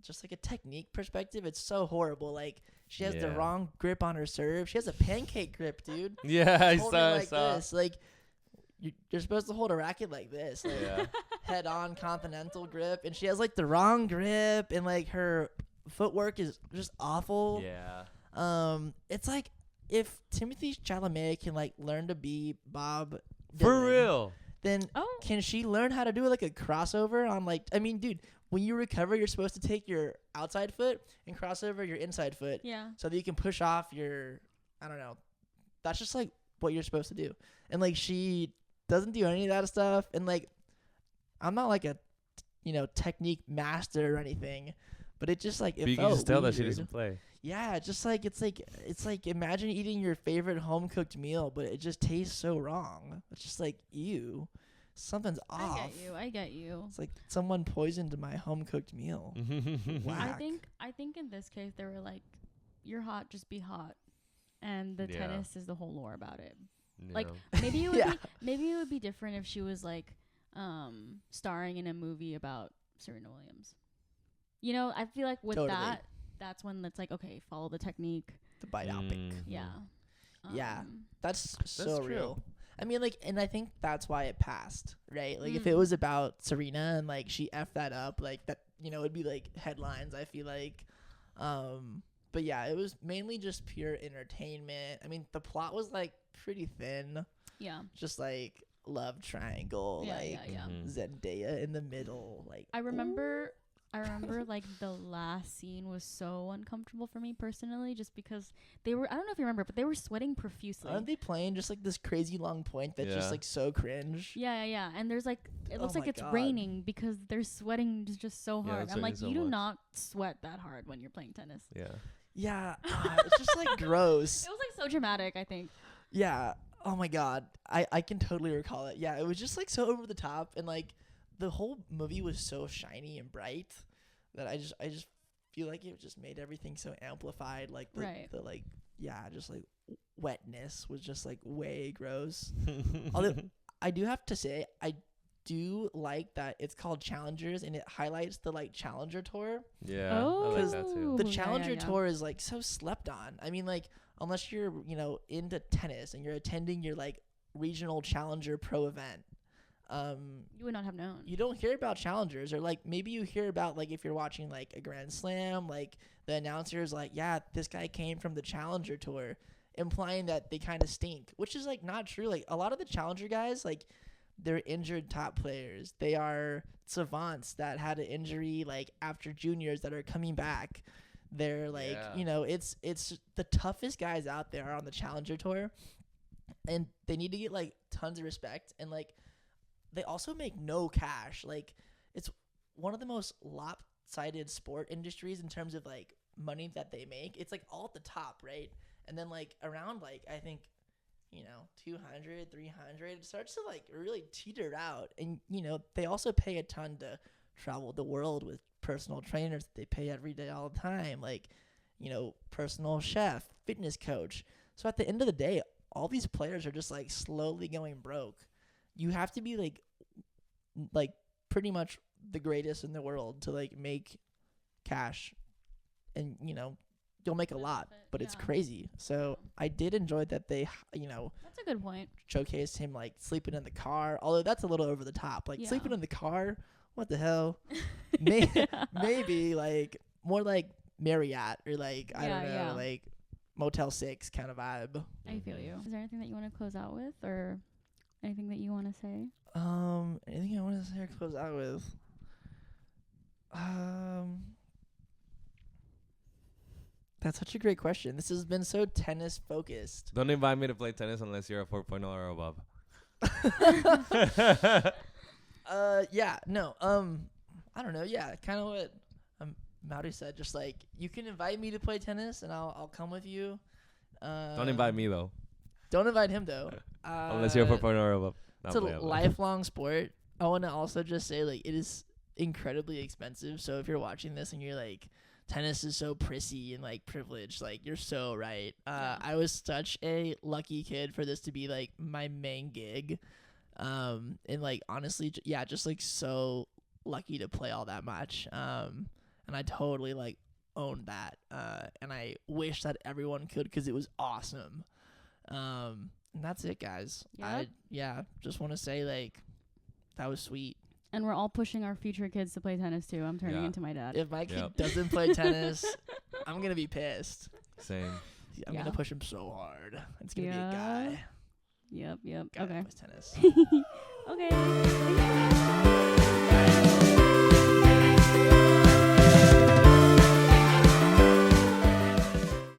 just like a technique perspective, it's so horrible. Like she has the Yeah. wrong grip on her serve. She has a pancake grip, dude. Yeah, I Hold it saw. like this. Like you're supposed to hold a racket like this, like Yeah. head on continental grip, and she has like the wrong grip, and like her footwork is just awful. Yeah. It's like if Timothy Chalamet can like learn to be Bob For Dylan, real. then Oh. can she learn how to do like a crossover on like I mean, dude, when you recover, you're supposed to take your outside foot and cross over your inside foot Yeah. so that you can push off your I don't know. That's just like what you're supposed to do. And like she doesn't do any of that stuff, and like I'm not like a technique master or anything, but it just like it But you can felt just tell that she weird. doesn't play. Yeah, just like it's like imagine eating your favorite home cooked meal, but it just tastes so wrong. It's just like ew, something's off. I get you. It's like someone poisoned my home cooked meal. Whack. I think in this case they were like, you're hot, just be hot, and the Yeah. tennis is the whole lore about it. You Like, know? Maybe it would Yeah. be maybe it would be different if she was like starring in a movie about Serena Williams. I feel like with Totally. that's when it's like, okay, follow the technique. The bite out pick. Mhm. Yeah. Yeah. Um, That's so true. real. I mean, like, and I think that's why it passed, right? Like, if Mm. it was about Serena and like she effed that up, like that, it'd be like headlines. I feel like, but yeah, it was mainly just pure entertainment. I mean, the plot was like pretty thin, Yeah. just like love triangle, Yeah, like yeah, yeah. Mhm. Zendaya in the middle, like. I remember like the last scene was so uncomfortable for me personally, just because I don't know if you remember, but they were sweating profusely. Aren't they playing just like this crazy long point that's Yeah. just like so cringe? Yeah. And there's like, it looks Oh like my it's God. raining because they're sweating just so Yeah, hard. it's I'm like, raining so you do much. not sweat that hard when you're playing tennis. Yeah. Yeah, it's just like gross. It was like so dramatic, I think. Yeah. Oh my god. I can totally recall it. Yeah, it was just like so over the top, and like the whole movie was so shiny and bright that I just feel like it just made everything so amplified. Like the, Right. the like just like wetness was just like way gross. Although I do have to say I do like that it's called Challengers and it highlights the like Challenger tour. Yeah. I Oh. like that too. The Yeah, Challenger yeah. tour is like so slept on. I mean, like unless you're into tennis and you're attending your like regional Challenger pro event, You would not have known. you don't hear about challengers, or like maybe you hear about like if you're watching like a Grand Slam, like the announcer is like, yeah, this guy came from the Challenger tour, implying that they kind of stink, which is like not true. Like a lot of the Challenger guys, like they're injured top players. They are savants that had an injury like after juniors that are coming back. They're like, Yeah. you know, it's the toughest guys out there are on the Challenger Tour, and they need to get like tons of respect, and like they also make no cash. Like it's one of the most lopsided sport industries in terms of like money that they make. It's like all at the top, right? And then like around like I think, you know, 200, 300, it starts to like really teeter out. And you know, they also pay a ton to travel the world with personal trainers that they pay every day all the time, like, you know, personal chef, fitness coach. So at the end of the day, all these players are just like slowly going broke. You have to be like pretty much the greatest in the world to like make cash, and you know, you'll make a lot, but it's crazy. So I did enjoy that they, you know, That's a good point. showcased him like sleeping in the car, although that's a little over the top. Like sleeping in the car, what the hell? Maybe like more like Marriott or like I don't know, like Motel 6 kind of vibe. I feel you. Is there anything that you want to close out with, or anything that you want to say? Anything I want to say or close out with? That's such a great question. This has been so tennis focused. Don't invite me to play tennis unless you're a 4.0 or above. Yeah, no, I don't know. Yeah, kind of what Mauri said. Just like you can invite me to play tennis, and I'll come with you. Don't invite me though. Don't invite him though. Unless you're a 4.0 or above. It's a lifelong sport. I want to also just say like it is incredibly expensive. So if you're watching this and you're like, tennis is so prissy and like privileged, like you're so right. I was such a lucky kid for this to be like my main gig. And like honestly, just like so lucky to play all that much. And I totally like owned that. And I wish that everyone could, because it was awesome. And that's it, guys. Just want to say like that was sweet. And we're all pushing our future kids to play tennis too. I'm turning into my dad. If my kid doesn't play tennis, I'm gonna be pissed. Same. I'm gonna push him so hard. It's gonna be a guy. Yep. Guy Okay. that plays tennis. Okay.